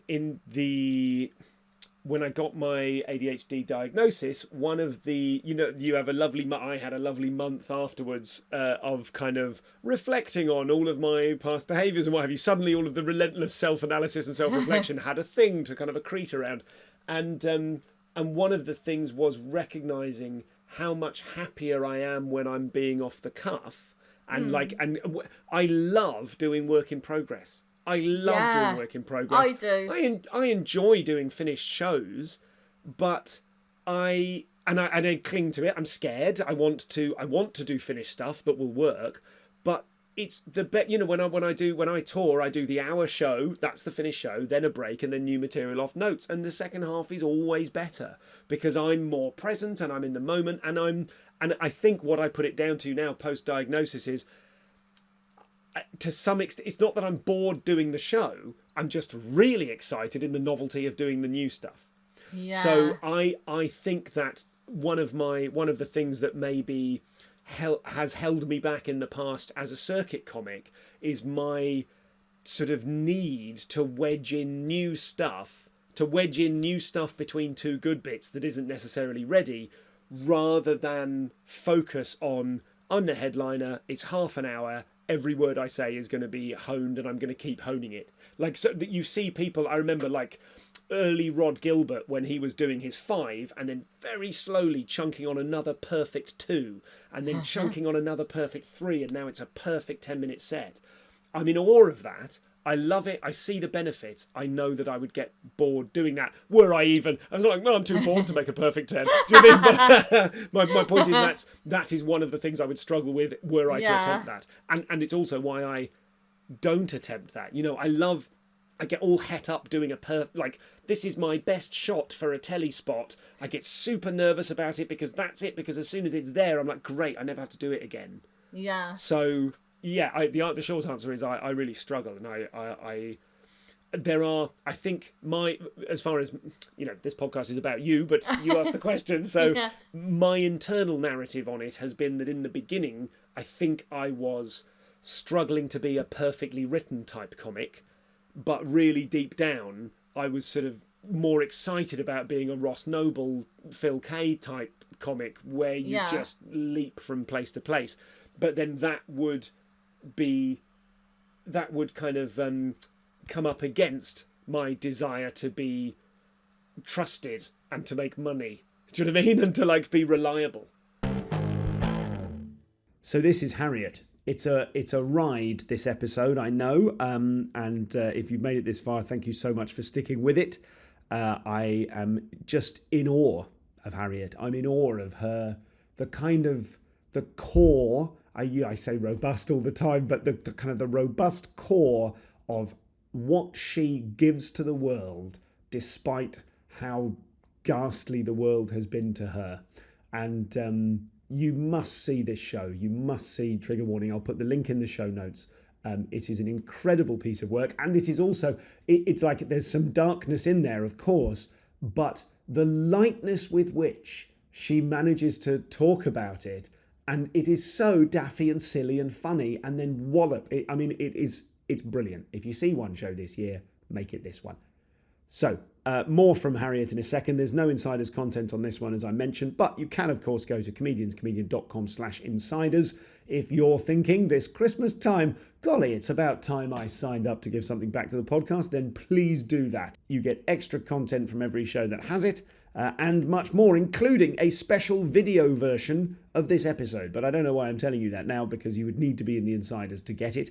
I got my ADHD diagnosis, one of the, you have I had a lovely month afterwards of kind of reflecting on all of my past behaviours and what have you. Suddenly all of the relentless self-analysis and self-reflection had a thing to kind of accrete around. And one of the things was recognising how much happier I am when I'm being off the cuff. And I love doing work in progress. I love doing work in progress. I do. I enjoy doing finished shows, but I cling to it. I'm scared. I want to do finished stuff that will work, but it's the when I tour, I do the hour show. That's the finished show. Then a break, and then new material off notes. And the second half is always better because I'm more present and I'm in the moment. And I think what I put it down to now, post diagnosis, is, to some extent, it's not that I'm bored doing the show. I'm just really excited in the novelty of doing the new stuff. Yeah. So I think that one of the things that maybe has held me back in the past as a circuit comic is my sort of need to wedge in new stuff between two good bits that isn't necessarily ready, rather than focus on, I'm the headliner, it's half an hour, every word I say is going to be honed and I'm going to keep honing it. Like, so that you see people, I remember like early Rod Gilbert when he was doing his 5 and then very slowly chunking on another perfect 2 and then chunking on another perfect 3, and now it's a perfect 10-minute set. I'm in awe of that. I love it. I see the benefits. I know that I would get bored doing that. I was like, no, I'm too bored to make a perfect 10. Do you know what I mean? my point is that is one of the things I would struggle with were I to attempt that. And it's also why I don't attempt that. I get all het up doing this is my best shot for a telly spot. I get super nervous about it because as soon as it's there, I'm like, great, I never have to do it again. Yeah. So yeah, the short answer is I really struggle, and I think as far as, this podcast is about you, but you asked the question, so yeah. My internal narrative on it has been that in the beginning, I think I was struggling to be a perfectly written type comic, but really deep down, I was sort of more excited about being a Ross Noble, Phil Kay type comic where you just leap from place to place. But then that would kind of come up against my desire to be trusted and to make money. Do you know what I mean? And to be reliable. So this is Harriet. It's a ride, this episode, I know. And if you've made it this far, thank you so much for sticking with it. I am just in awe of Harriet. I'm in awe of her, the core. I say robust all the time, but the kind of the robust core of what she gives to the world, despite how ghastly the world has been to her. And you must see this show. You must see Trigger Warning. I'll put the link in the show notes. It is an incredible piece of work, and it is also, it's like there's some darkness in there, of course, but the lightness with which she manages to talk about it, and it is so daffy and silly and funny, and then wallop. It's brilliant. If you see one show this year, make it this one. So, more from Harriet in a second. There's no insiders content on this one, as I mentioned, but you can, of course, go to comedianscomedian.com/insiders if you're thinking this Christmas time, golly, it's about time I signed up to give something back to the podcast, then please do that. You get extra content from every show that has it, and much more, including a special video version of this episode. But I don't know why I'm telling you that now, because you would need to be in the Insiders to get it.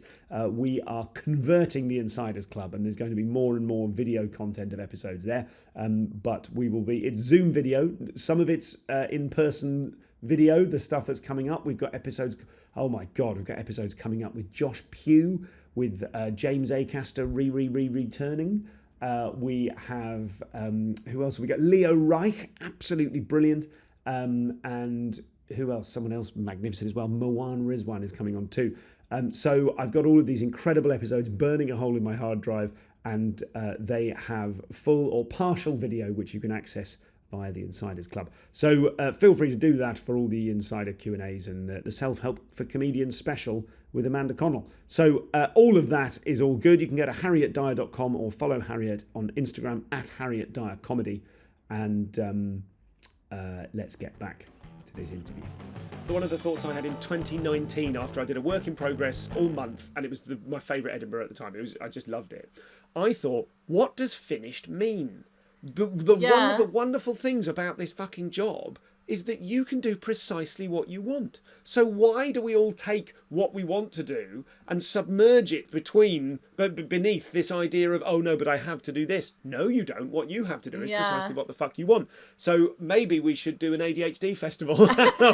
We are converting the Insiders Club, and there's going to be more and more video content of episodes there. But it's Zoom video. Some of it's in-person video, the stuff that's coming up. We've got episodes, oh my God, we've got episodes coming up with Josh Pugh, with James Acaster returning. We have, who else? We got Leo Reich, absolutely brilliant. And who else? Someone else magnificent as well. Moan Rizwan is coming on too. So I've got all of these incredible episodes burning a hole in my hard drive, and they have full or partial video, which you can access via the Insiders Club. So feel free to do that for all the Insider Q&As and the Self-Help for Comedians special with Amanda Connell. So all of that is all good. You can go to harrietdyer.com or follow Harriet on Instagram at Harriet Dyer Comedy. And let's get back to this interview. One of the thoughts I had in 2019 after I did a work in progress all month, and it was my favourite Edinburgh at the time. I just loved it. I thought, what does finished mean? One of the wonderful things about this fucking job is that you can do precisely what you want. So why do we all take what we want to do and submerge it beneath this idea of, oh no, but I have to do this? No, you don't. What you have to do is precisely what the fuck you want. So maybe we should do an ADHD festival,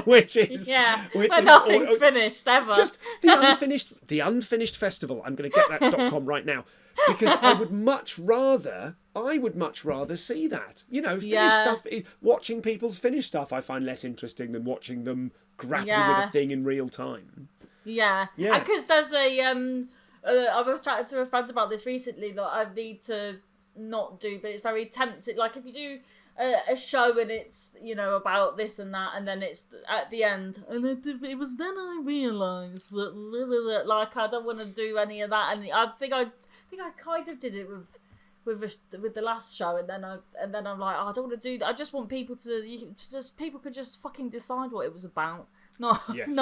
which is where nothing's finished ever. Just the unfinished festival. I'm going to get that .com right now. Because I would much rather see that. Finished stuff. Watching people's finished stuff I find less interesting than watching them grapple with a thing in real time. Yeah. Because there's I was chatting to a friend about this recently that I need to not do, but it's very tempting. Like if you do a show and it's, about this and that, and then it's at the end, and it was then I realised that, like, I don't want to do any of that. And I think I kind of did it with the last show, and then I'm like, I don't want to do that. I just want people people could just fucking decide what it was about, not neat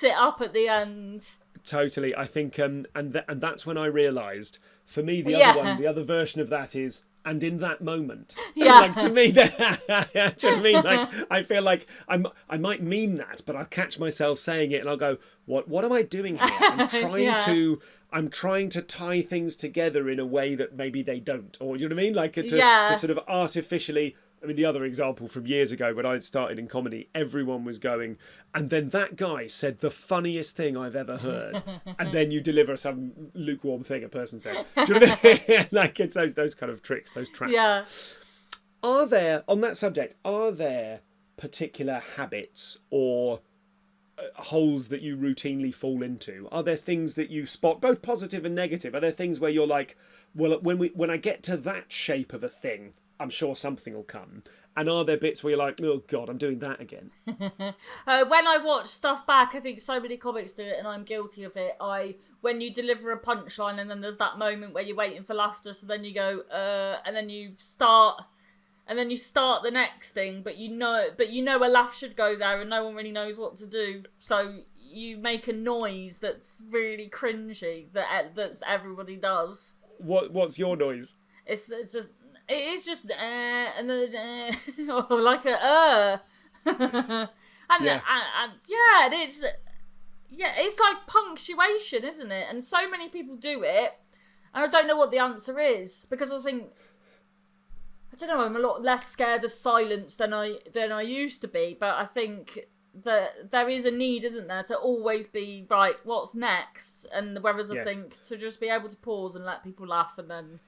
it up at the end. Totally, I think, and that's when I realised. For me, the other version of that is, and in that moment, like to me, like I feel like I might mean that, but I'll catch myself saying it, and I'll go, what am I doing here? I'm trying to tie things together in a way that maybe they don't, or you know what I mean, like to sort of artificially. I mean, the other example from years ago when I started in comedy, everyone was going, and then that guy said the funniest thing I've ever heard, and then you deliver some lukewarm thing a person said. Do you know what I mean? Like, it's those kind of tricks, those traps. Yeah. On that subject, are there particular habits or holes that you routinely fall into? Are there things that you spot, both positive and negative? Are there things where you're like, well, when I get to that shape of a thing, I'm sure something will come. And are there bits where you're like, oh God, I'm doing that again? When I watch stuff back, I think so many comics do it, and I'm guilty of it. When you deliver a punchline, and then there's that moment where you're waiting for laughter, so then you go, and then you start the next thing, but you know a laugh should go there, and no one really knows what to do. So you make a noise that's really cringy that everybody does. What's your noise? It is just and then or like a and it's like punctuation, isn't it? And so many people do it, and I don't know what the answer is, because I don't know, I'm a lot less scared of silence than I used to be, but I think that there is a need, isn't there, to always be right, what's next? And whereas I think to just be able to pause and let people laugh, and then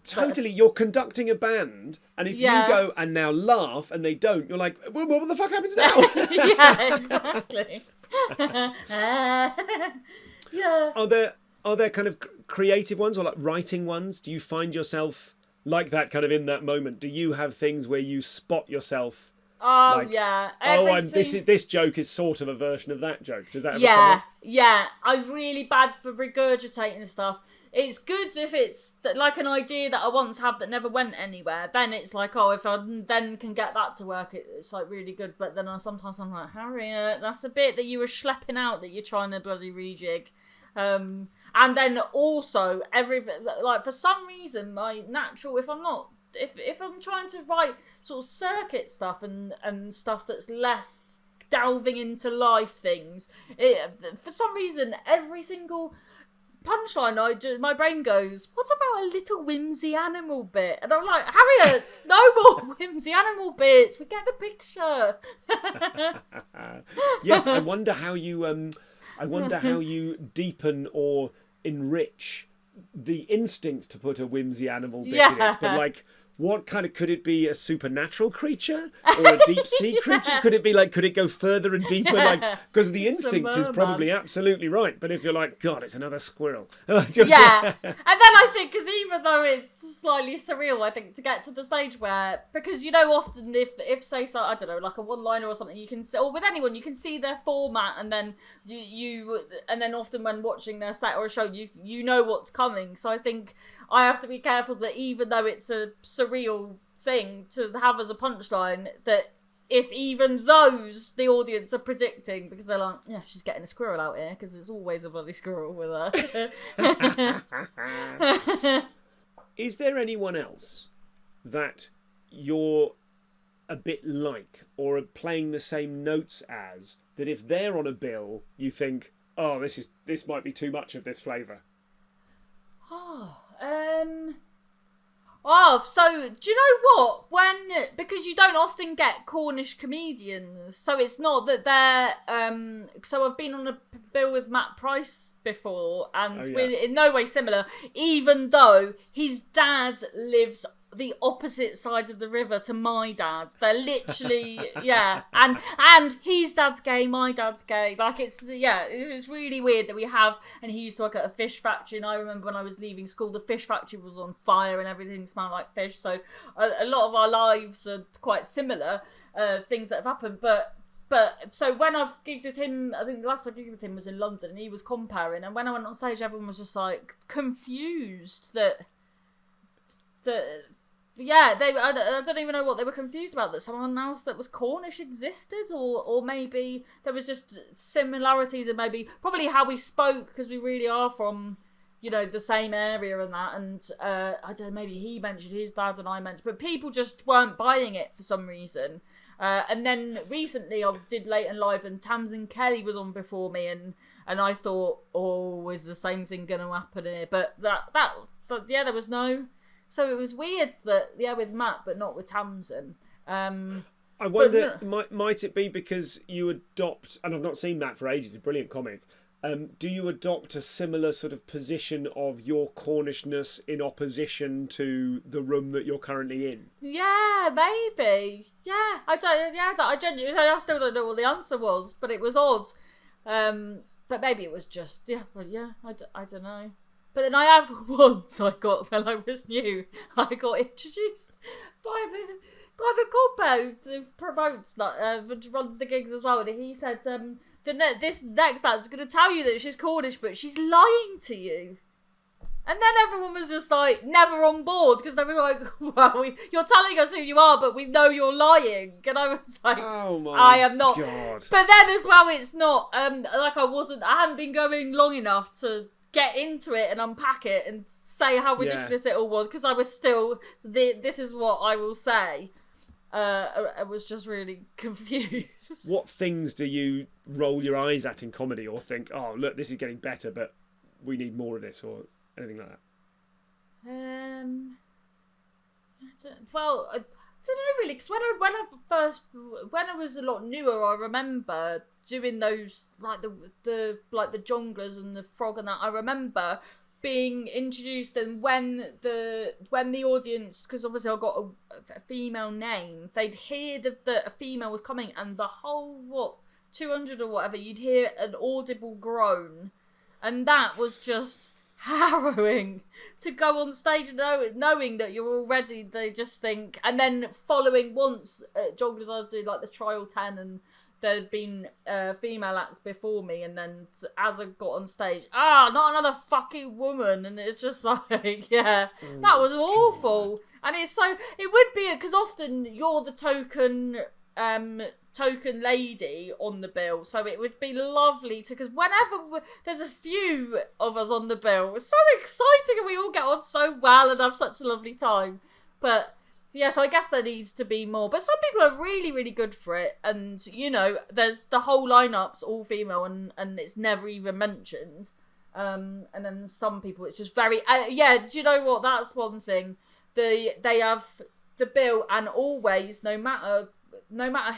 totally, you're conducting a band, and if you go and now laugh and they don't, you're like, well, what the fuck happens now? Yeah, exactly. Yeah. Are there kind of creative ones, or like writing ones? Do you find yourself like that kind of in that moment? Do you have things where you spot yourself? Oh, like, yeah. This joke is sort of a version of that joke. Does that ever come up? Yeah. I'm really bad for regurgitating stuff. It's good if it's like an idea that I once had that never went anywhere. Then it's like, oh, if I then can get that to work, it's like really good. But then sometimes I'm like, Harriet, that's a bit that you were schlepping out that you're trying to bloody rejig. And then also, like, for some reason, my natural, if I'm not if I'm trying to write sort of circuit stuff and stuff that's less delving into life things, for some reason every single punchline my brain goes, what about a little whimsy animal bit? And I'm like, Harriet, no more whimsy animal bits, we get the picture. Yes, I wonder how you deepen or enrich the instinct to put a whimsy animal bit in it, but like, what kind of, could it be a supernatural creature or a deep sea creature? Could it go further and deeper? Like, because the instinct is probably absolutely right. But if you're like, God, it's another squirrel. Yeah. And then I think, because even though it's slightly surreal, I think to get to the stage where, because often if say, so, I don't know, like a one-liner or something, you can, or with anyone, you can see their format, and then and then often when watching their set or a show, you know what's coming. So I think I have to be careful that even though it's a surreal thing to have as a punchline, that if even those the audience are predicting, because they're like, yeah, she's getting a squirrel out here, because there's always a bloody squirrel with her. Is there anyone else that you're a bit like, or are playing the same notes as, that if they're on a bill, you think, oh, this might be too much of this flavour? So do you know what? Because you don't often get Cornish comedians, so it's not that they're. So I've been on a bill with Matt Price before, and we're in no way similar. Even though his dad lives the opposite side of the river to my dad, they're literally and his dad's gay, my dad's gay, like it was really weird that we have. And he used to work at a fish factory, and I remember when I was leaving school, the fish factory was on fire and everything smelled like fish, so a lot of our lives are quite similar, things that have happened. But so when I've gigged with him, I think the last I gigged with him was in London, and he was comparing, and when I went on stage, everyone was just like confused that I don't even know what they were confused about, that someone else that was Cornish existed, or maybe there was just similarities, and probably how we spoke, because we really are from, the same area and that, and I don't know, maybe he mentioned his dad and I mentioned, but people just weren't buying it for some reason. And then recently I did Late and Live, and Tamsin Kelly was on before me, and I thought, oh, is the same thing going to happen here? But there was no. So it was weird that, with Matt, but not with Tamsin. I wonder, might it be because you adopt, and I've not seen Matt for ages, a brilliant comic, do you adopt a similar sort of position of your Cornishness in opposition to the room that you're currently in? Yeah, maybe. Yeah, I still don't know what the answer was, but it was odd. But maybe it was just, I don't know. But then I have once when I was new, I got introduced by the compere who promotes that, runs the gigs as well, and he said, this next act's going to tell you that she's Cornish, but she's lying to you. And then everyone was just like, never on board, because they were like, well, you're telling us who you are, but we know you're lying. And I was like, oh my I am not. God. But then as well, it's not, I hadn't been going long enough to get into it and unpack it and say how ridiculous it all was, because I was still, this is what I will say. I was just really confused. What things do you roll your eyes at in comedy, or think, oh, look, this is getting better, but we need more of this, or anything like that? I don't know really, because when I was a lot newer, I remember doing those like the jonglers and the frog and that. I remember being introduced, and when the audience, because obviously I got a female name, they'd hear that a female was coming, and the whole 200 or whatever, you'd hear an audible groan, and that was just harrowing to go on stage knowing that you're already, they just think. And then following, once jonglers, I was doing like the trial 10, and there'd been a female act before me, and then as I got on stage, not another fucking woman, and it's just like, that was awful. And it's so, it would be, because often you're the token lady on the bill, so it would be lovely to, because whenever there's a few of us on the bill, it's so exciting, and we all get on so well and have such a lovely time. But yeah, so I guess there needs to be more. But some people are really, really good for it. And, you know, there's the whole lineup's all female and it's never even mentioned. And then some people, it's just very... yeah, do you know what? That's one thing. They have the bill, and always, no matter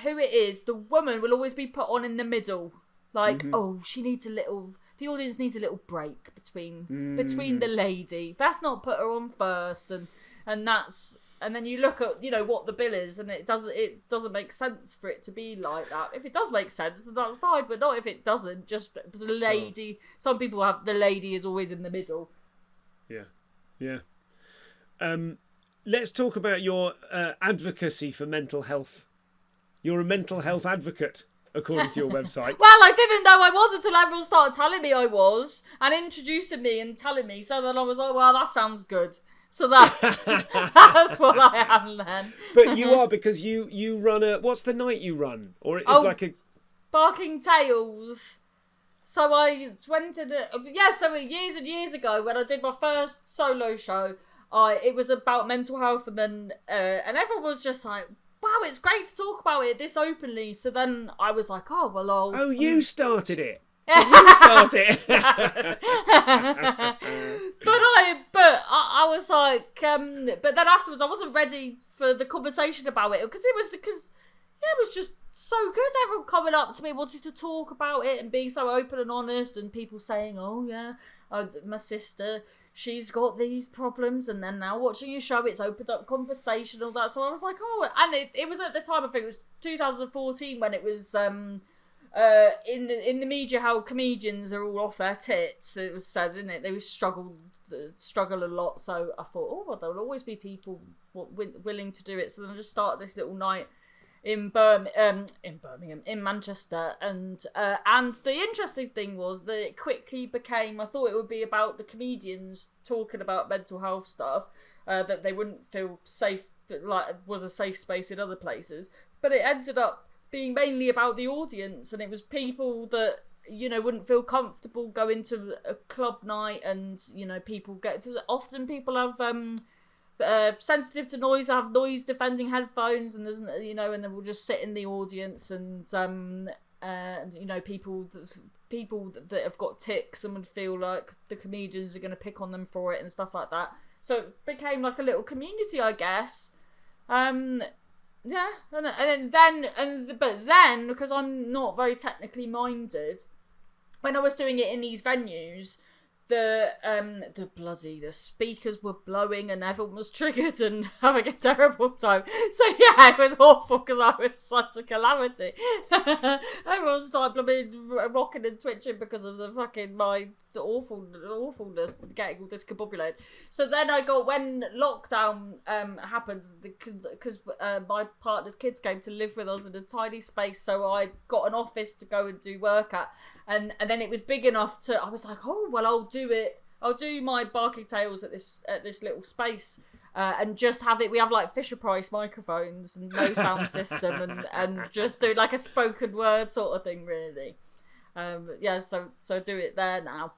who it is, the woman will always be put on in the middle. Like, oh, she needs a little... The audience needs a little break between the lady. Best not put her on first, and that's... And then you look at, you know, what the bill is, and it doesn't make sense for it to be like that. If it does make sense, then that's fine, but not if it doesn't. Just the lady. Some people have the lady is always in the middle. Yeah. Let's talk about your advocacy for mental health. You're a mental health advocate, according to your website. Well, I didn't know I was until everyone started telling me I was, and introducing me and telling me. So then I was like, well, that sounds good. So that's what I am then. But you are, because you run a... What's the night you run? Or it's like a... Barking Tales. So I went to the... Yeah, so years and years ago, when I did my first solo show, it was about mental health, and then... and everyone was just like, wow, it's great to talk about it this openly. So then I was like, oh, well, I'll... Oh, you started it. You start it. But I was like, but then afterwards I wasn't ready for the conversation about it because it was just so good. Everyone coming up to me wanting to talk about it and being so open and honest, and people saying, oh yeah, my sister, she's got these problems, and then now watching your show, it's opened up conversation, all that. So I was like, oh, and it was at the time, I think it was 2014 when it was in the media how comedians are all off their tits. It was said, isn't it? They would struggle a lot. So I thought, oh, well, there'll always be people willing to do it. So then I just started this little night in Manchester, and the interesting thing was that it quickly became, I thought it would be about the comedians talking about mental health stuff, that they wouldn't feel safe, like it was a safe space in other places, but it ended up being mainly about the audience, and it was people that, you know, wouldn't feel comfortable going to a club night, and, you know, often people have sensitive to noise, have noise defending headphones, and there's, you know, and then we'll just sit in the audience, and you know, people that have got tics and would feel like the comedians are going to pick on them for it and stuff like that. So it became like a little community, I guess. Yeah, but then because I'm not very technically minded, when I was doing it in these venues, the speakers were blowing and everyone was triggered and having a terrible time. So yeah, it was awful because I was such a calamity. Everyone started rocking and twitching because of the fucking my awfulness, getting all discombobulated. So then when lockdown happened, because my partner's kids came to live with us in a tiny space, so I got an office to go and do work at, and then it was big enough I was like, oh well, I'll do my Barking Tales at this little space, and just have it. We have like Fisher Price microphones and no sound system, and just do like a spoken word sort of thing, really. Yeah, so do it there now.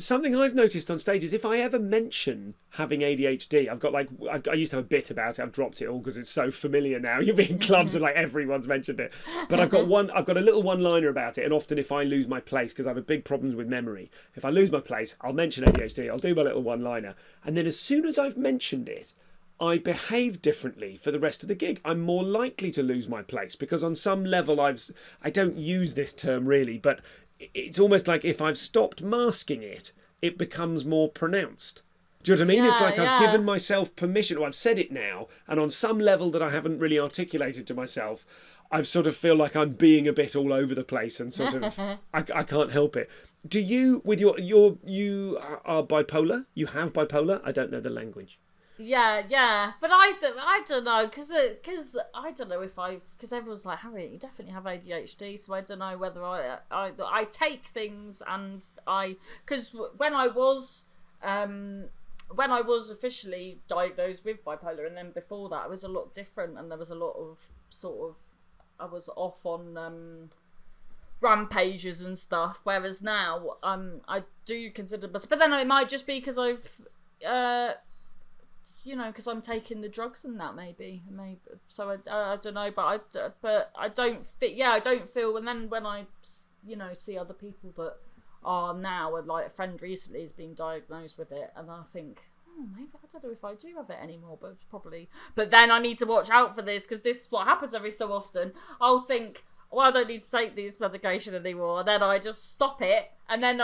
Something I've noticed on stage is if I ever mention having ADHD, I used to have a bit about it. I've dropped it all because it's so familiar now. You've been in clubs and like everyone's mentioned it. But I've got a little one-liner about it. And often if I lose my place, because I have a big problems with memory, if I lose my place, I'll mention ADHD. I'll do my little one-liner. And then as soon as I've mentioned it, I behave differently for the rest of the gig. I'm more likely to lose my place because on some level I don't use this term really, but it's almost like if I've stopped masking it, it becomes more pronounced. Do you know what I mean? Yeah, it's like yeah. I've given myself permission, or I've said it now, and on some level that I haven't really articulated to myself, I sort of feel like I'm being a bit all over the place and sort of I can't help it. Do you, with you are bipolar? You have bipolar? I don't know the language. Yeah, but I don't know, because I don't know because everyone's like, Harriet, you definitely have ADHD, so I don't know whether I take things, and because when I was officially diagnosed with bipolar, and then before that it was a lot different, and there was a lot of I was off on rampages and stuff, whereas now I do consider myself, but then it might just be because I've because I'm taking the drugs and that maybe. So I don't know, but I don't feel. And then when I see other people that are now, and like a friend recently has been diagnosed with it, and I think, maybe I don't know if I do have it anymore, but probably. But then I need to watch out for this, because this is what happens every so often. I'll think, well, I don't need to take this medication anymore, and then I just stop it, and then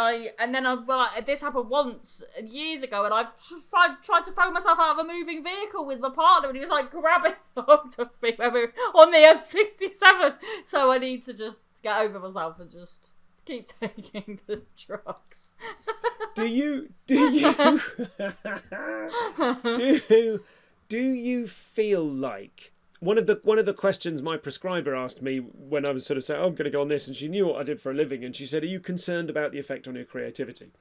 this happened once years ago, and I tried to throw myself out of a moving vehicle with my partner, and he was like grabbing hold of me when we were on the M67. So I need to just get over myself and just keep taking the drugs. Do you feel like one of the questions my prescriber asked me when I was sort of saying, I'm going to go on this, and she knew what I did for a living, and she said, are you concerned about the effect on your creativity?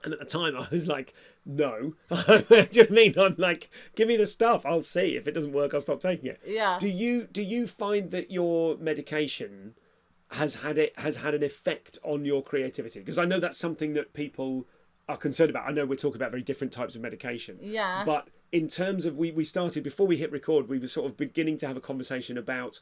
And at the time I was like, no. Do you know what I mean? I'm like, give me the stuff, I'll see. If it doesn't work, I'll stop taking it. Yeah. Do you find that your medication has had an effect on your creativity? Because I know that's something that people are concerned about. I know we're talking about very different types of medication. Yeah. But in terms of, we started, before we hit record, we were sort of beginning to have a conversation about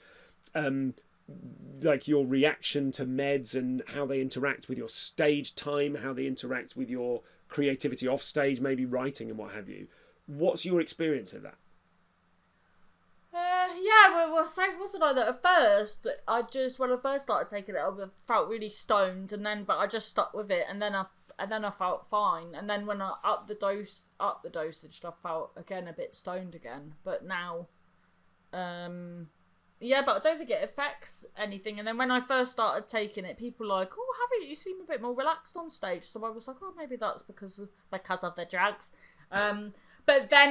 like your reaction to meds and how they interact with your stage time, how they interact with your creativity off stage, maybe writing and what have you. What's your experience of that? Wasn't I that at first? When I first started taking it, I felt really stoned, but I just stuck with it, and then I felt fine, and then when I upped the dosage, I felt again a bit stoned again. But now, but I don't think it affects anything. And then when I first started taking it, people were like, "Oh, Harriet, you seem a bit more relaxed on stage." So I was like, "Oh, maybe that's because of the drugs." But then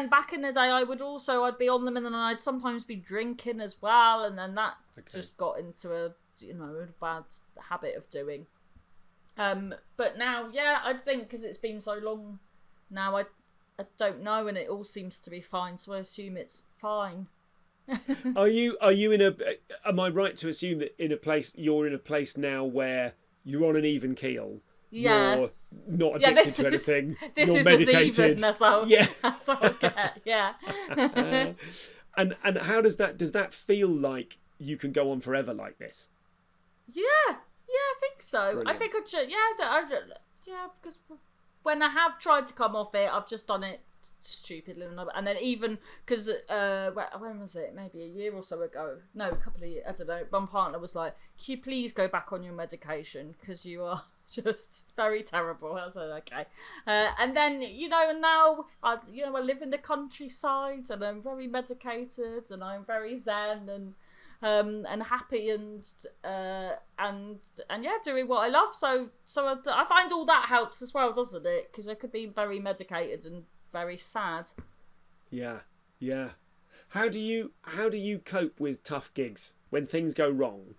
back in the day, I'd be on them, and then I'd sometimes be drinking as well, and then that just got into a bad habit of doing. But now, I think because it's been so long now, I don't know, and it all seems to be fine, so I assume it's fine. Are you am I right to assume that you're in a place now where you're on an even keel? Yeah. You're not addicted to anything. This you're is medicated. As even. That's all I get. Yeah. And how does that feel like you can go on forever like this? Yeah, I think so. Brilliant. I think because when I have tried to come off it, I've just done it stupidly, and then even because when was it? Maybe a year or so ago? No, a couple of years. I don't know. My partner was like, "Can you please go back on your medication because you are just very terrible." I said, "Okay," and then and now I live in the countryside, and I'm very medicated, and I'm very zen and happy, and doing what I love. So I find all that helps as well, doesn't it? Because I could be very medicated and very sad. Yeah. How do you cope with tough gigs when things go wrong?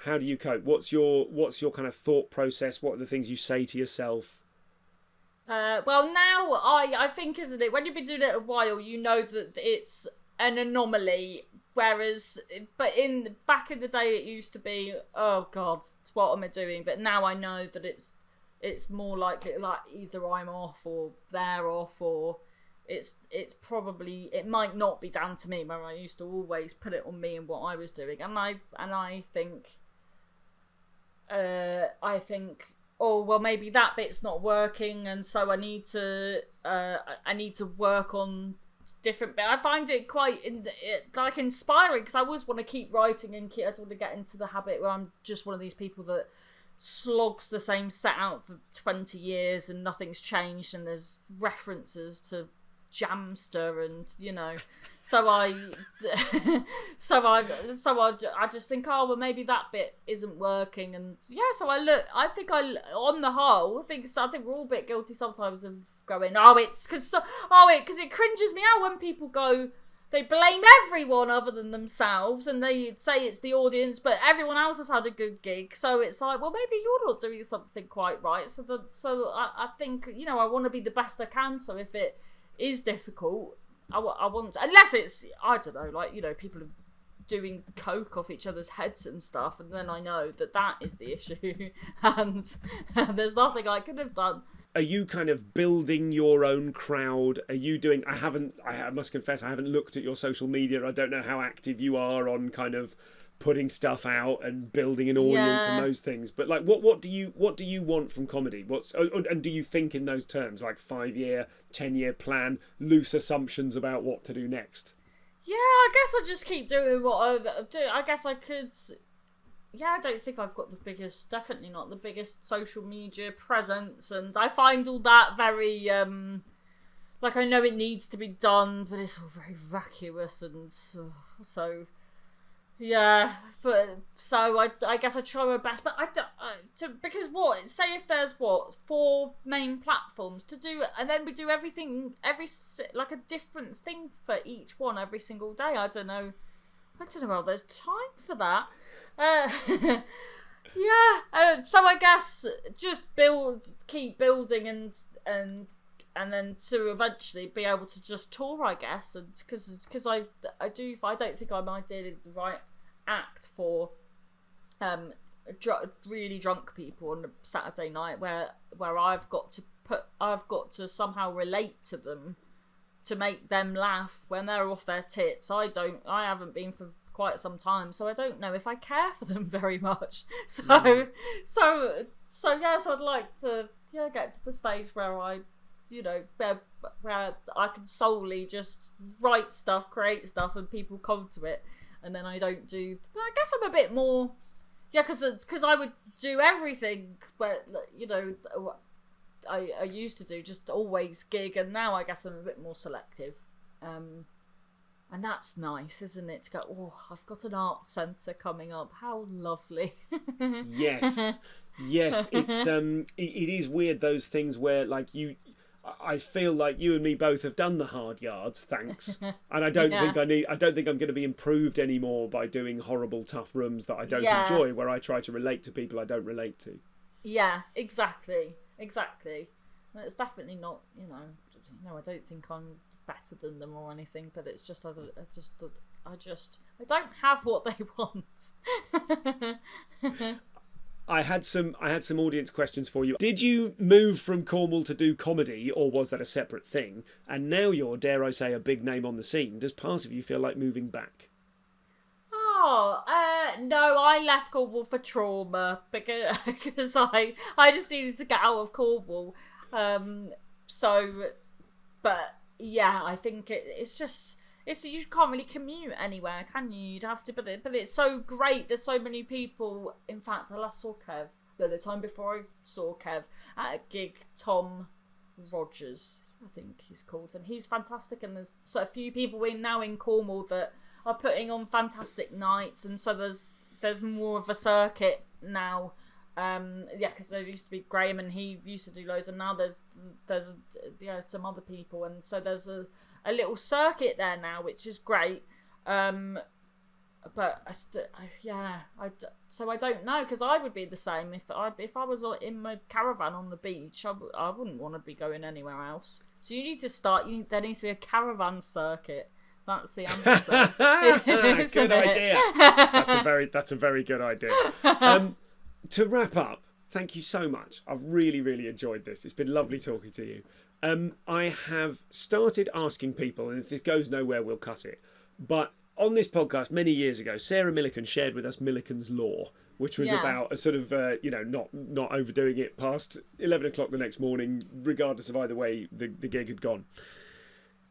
How do you cope? What's your kind of thought process? What are the things you say to yourself? Well, now I think, isn't it, when you've been doing it a while, you know that it's an anomaly. Whereas, back in the day, it used to be, oh God, what am I doing? But now I know that it's more likely, like, either I'm off or they're off, or it's probably, it might not be down to me, where I used to always put it on me and what I was doing. And I think, oh well, maybe that bit's not working, and so I need to work on different bit. I find it quite inspiring, because I always want to keep writing, and I don't want to get into the habit where I'm just one of these people that slogs the same set out for 20 years and nothing's changed, and there's references to Jamster, and so I just think, oh well, maybe that bit isn't working, and so I think on the whole, I think we're all a bit guilty sometimes of going, because it cringes me out when people go, they blame everyone other than themselves, and they say it's the audience, but everyone else has had a good gig, so it's like, well, maybe you're not doing something quite right. So I think I want to be the best I can. So if it is difficult, I want to, unless it's, I don't know, like people are doing coke off each other's heads and stuff, and then I know that is the issue, and there's nothing I could have done. are you kind of building your own crowd? Are you doing? I must confess, I haven't looked at your social media. I don't know how active you are on kind of putting stuff out and building an audience and those things. But like, what do you want from comedy? And do you think in those terms, like 5-year, 10-year plan, loose assumptions about what to do next? Yeah, I guess I just keep doing what I do. I guess I could. Yeah, I don't think I've got definitely not the biggest social media presence, and I find all that very, like, I know it needs to be done, but it's all very vacuous, and so, yeah, but, so I guess I try my best, but because say if there's 4 main platforms to do, and then we do everything, like a different thing for each one every single day, I don't know how there's time for that. So I guess just keep building and then to eventually be able to just tour, I guess, and because I don't think I'm ideally the right act for really drunk people on a Saturday night where I've got to somehow relate to them to make them laugh when they're off their tits. I haven't been for quite some time, so I don't know if I care for them very much. So I'd like to get to the stage where I, where I can solely just write stuff, create stuff, and people come to it, and then I don't do. But I guess I'm a bit more, because I would do everything, but I used to do just always gig, and now I guess I'm a bit more selective. And that's nice, isn't it? To go, oh, I've got an art centre coming up. How lovely. Yes. It's it is weird, those things where like I feel like you and me both have done the hard yards, thanks. And I don't think I'm going to be improved anymore by doing horrible, tough rooms that I don't enjoy, where I try to relate to people I don't relate to. Yeah, exactly. And it's definitely not, I don't think I'm better than them or anything, but it's just I don't have what they want. I had some audience questions for you. Did you move from Cornwall to do comedy, or was that a separate thing? And now you're, dare I say, a big name on the scene. Does part of you feel like moving back? No, I left Cornwall for trauma because I just needed to get out of Cornwall. But yeah, I think it's you can't really commute anywhere, can you? You'd have to, but it's so great. There's so many people. In fact, I last saw Kev the time before I saw Kev at a gig. Tom Rogers, I think he's called, and he's fantastic. And there's a few people now in Cornwall that are putting on fantastic nights, and so there's more of a circuit now. Because there used to be Graham, and he used to do loads, and now there's some other people, and so there's a little circuit there now, which is great. But so I don't know, because I would be the same if I was in my caravan on the beach. I wouldn't want to be going anywhere else. So you need to start. There needs to be a caravan circuit. That's the answer. Good idea. That's a very good idea. To wrap up, thank you so much. I've really, really enjoyed this. It's been lovely talking to you. I have started asking people, and if this goes nowhere, we'll cut it. But on this podcast, many years ago, Sarah Millican shared with us Millican's Law, which was about a sort of, not overdoing it past 11 o'clock the next morning, regardless of either way the gig had gone.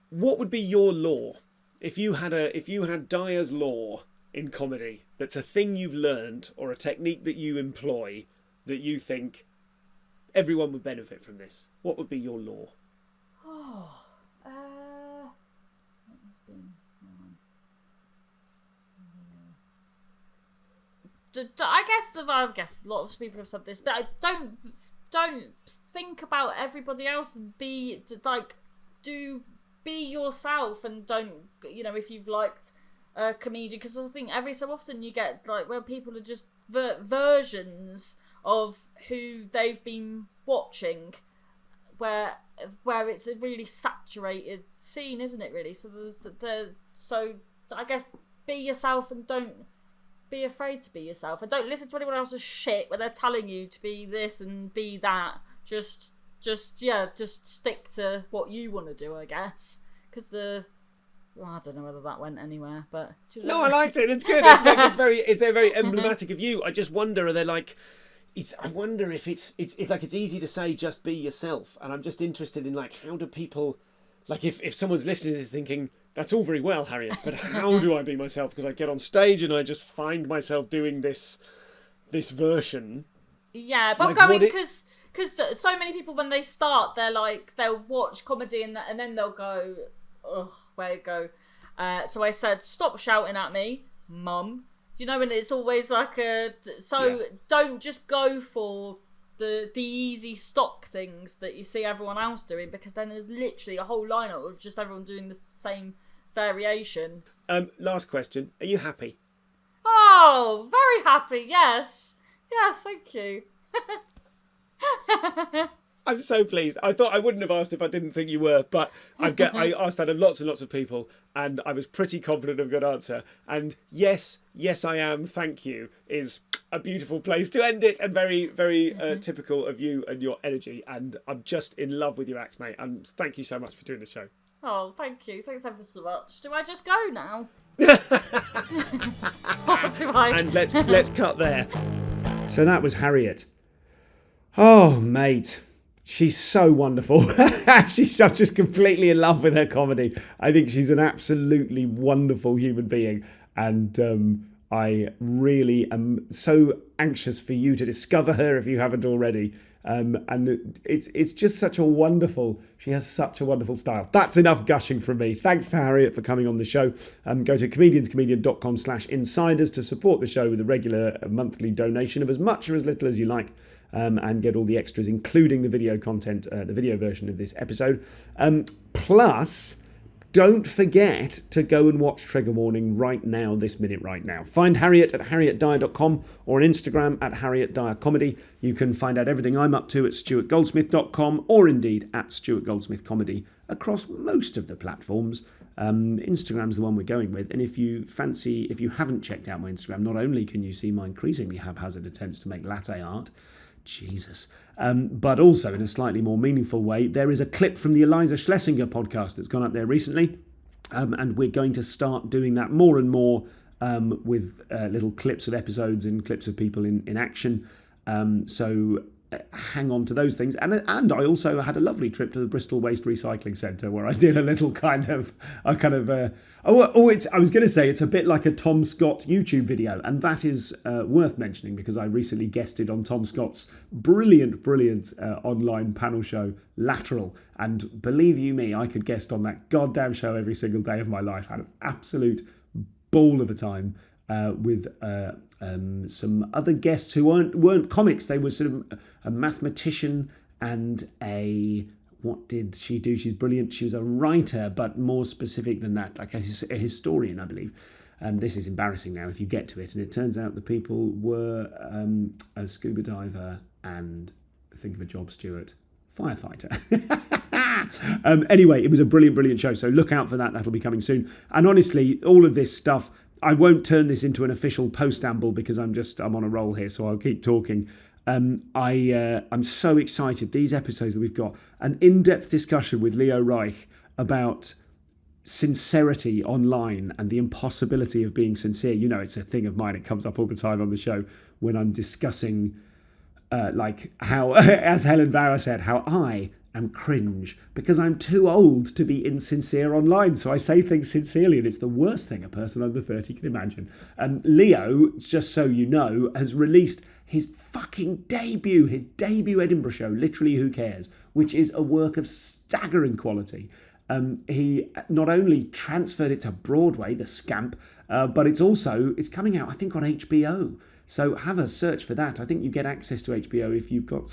What would be your law? If you had Dyer's Law in comedy, that's a thing you've learned or a technique that you employ that you think everyone would benefit from this, what would be your law? I guess a lot of people have said this, but I don't think about everybody else and be yourself, and don't, if you've liked a comedian, because I think every so often you get like where people are just versions of who they've been watching, where it's a really saturated scene, isn't it? Really, so I guess be yourself and don't be afraid to be yourself, and don't listen to anyone else's shit where they're telling you to be this and be that. Just just stick to what you want to do, I guess. Because I don't know whether that went anywhere, but no, I liked it. It's good. It's very emblematic of you. I just wonder, I wonder if it's like it's easy to say just be yourself, and I'm just interested in like how do people, like if someone's listening to this thinking that's all very well, Harriet, but how do I be myself? Because I get on stage and I just find myself doing this version. Yeah, but like, going because so many people when they start, they'll watch comedy and then they'll go, ugh, where it go? So I said, stop shouting at me, mum. You know, and it's always like don't just go for the easy stock things that you see everyone else doing, because then there's literally a whole lineup of just everyone doing the same variation. Last question. Are you happy? Oh, very happy, yes. Yes, thank you. I'm so pleased. I thought I wouldn't have asked if I didn't think you were, but I asked that of lots and lots of people, and I was pretty confident of a good answer. And yes, I am. Thank you is a beautiful place to end it, and very, very typical of you and your energy. And I'm just in love with your act, mate. And thank you so much for doing the show. Oh, thank you. Thanks ever so much. Do I just go now? And let's cut there. So that was Harriet. Oh, mate. She's so wonderful. I'm just completely in love with her comedy. I think she's an absolutely wonderful human being. And I really am so anxious for you to discover her if you haven't already. And it's just she has such a wonderful style. That's enough gushing from me. Thanks to Harriet for coming on the show. Go to comedianscomedian.com/insiders to support the show with a regular monthly donation of as much or as little as you like. And get all the extras, including the video content, the video version of this episode. Plus, don't forget to go and watch Trigger Warning right now, this minute right now. Find Harriet at harrietdyer.com or on Instagram at Harriet Dyer Comedy. You can find out everything I'm up to at stuartgoldsmith.com or indeed at Stuart Goldsmith Comedy across most of the platforms. Instagram's the one we're going with, and if you haven't checked out my Instagram, not only can you see my increasingly haphazard attempts to make latte art, Jesus. But also in a slightly more meaningful way, there is a clip from the Eliza Schlesinger podcast that's gone up there recently. And we're going to start doing that more and more with little clips of episodes and clips of people in action. So hang on to those things. And I also had a lovely trip to the Bristol Waste Recycling Centre where I did a little I was going to say it's a bit like a Tom Scott YouTube video, and that is worth mentioning because I recently guested on Tom Scott's brilliant online panel show Lateral, and believe you me, I could guest on that goddamn show every single day of my life. I had an absolute ball of a time with some other guests who weren't comics. They were sort of a mathematician and what did she do? She's brilliant. She was a writer, but more specific than that, like a historian, I believe. This is embarrassing now if you get to it. And it turns out the people were a scuba diver and, think of a job, Stuart, firefighter. Anyway, it was a brilliant show. So look out for that. That'll be coming soon. And honestly, all of this stuff, I won't turn this into an official post-amble because I'm on a roll here, so I'll keep talking. I'm so excited. These episodes that we've got, an in-depth discussion with Leo Reich about sincerity online and the impossibility of being sincere. You know, it's a thing of mine. It comes up all the time on the show when I'm discussing like how, as Helen Bauer said, how I am cringe because I'm too old to be insincere online. So I say things sincerely, and it's the worst thing a person under 30 can imagine. And Leo, just so you know, has released his debut Edinburgh show, Literally Who Cares, which is a work of staggering quality. He not only transferred it to Broadway, the scamp, but it's coming out, I think, on HBO. So have a search for that. I think you get access to HBO if you've got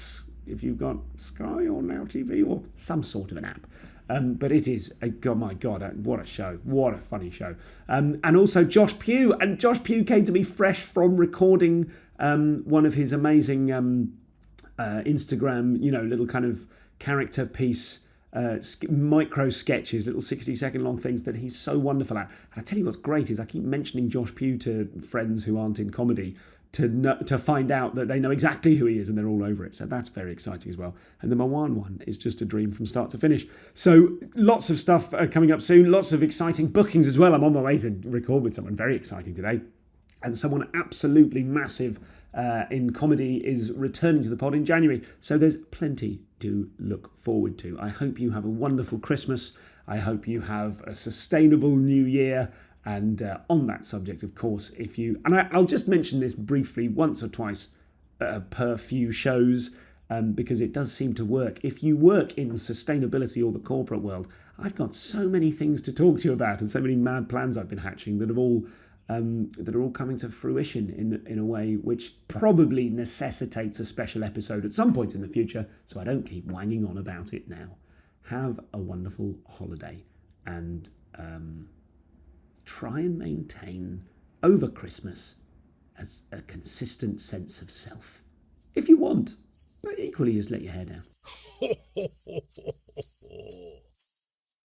Sky or Now TV or some sort of an app. But it is, my God, what a show. What a funny show. And also Josh Pugh. And Josh Pugh came to me fresh from recording one of his amazing Instagram, little kind of character piece, micro sketches, little 60-second long things that he's so wonderful at. And I tell you what's great is I keep mentioning Josh Pugh to friends who aren't in comedy. to find out that they know exactly who he is and they're all over it. So that's very exciting as well. And the Mawan one is just a dream from start to finish. So lots of stuff coming up soon, lots of exciting bookings as well. I'm on my way to record with someone very exciting today. And someone absolutely massive in comedy is returning to the pod in January. So there's plenty to look forward to. I hope you have a wonderful Christmas. I hope you have a sustainable new year. And on that subject, of course, I'll just mention this briefly once or twice per few shows, because it does seem to work. If you work in sustainability or the corporate world, I've got so many things to talk to you about and so many mad plans I've been hatching that are all coming to fruition in a way which probably necessitates a special episode at some point in the future, so I don't keep wanging on about it now. Have a wonderful holiday, and try and maintain over Christmas as a consistent sense of self. If you want, but equally just let your hair down.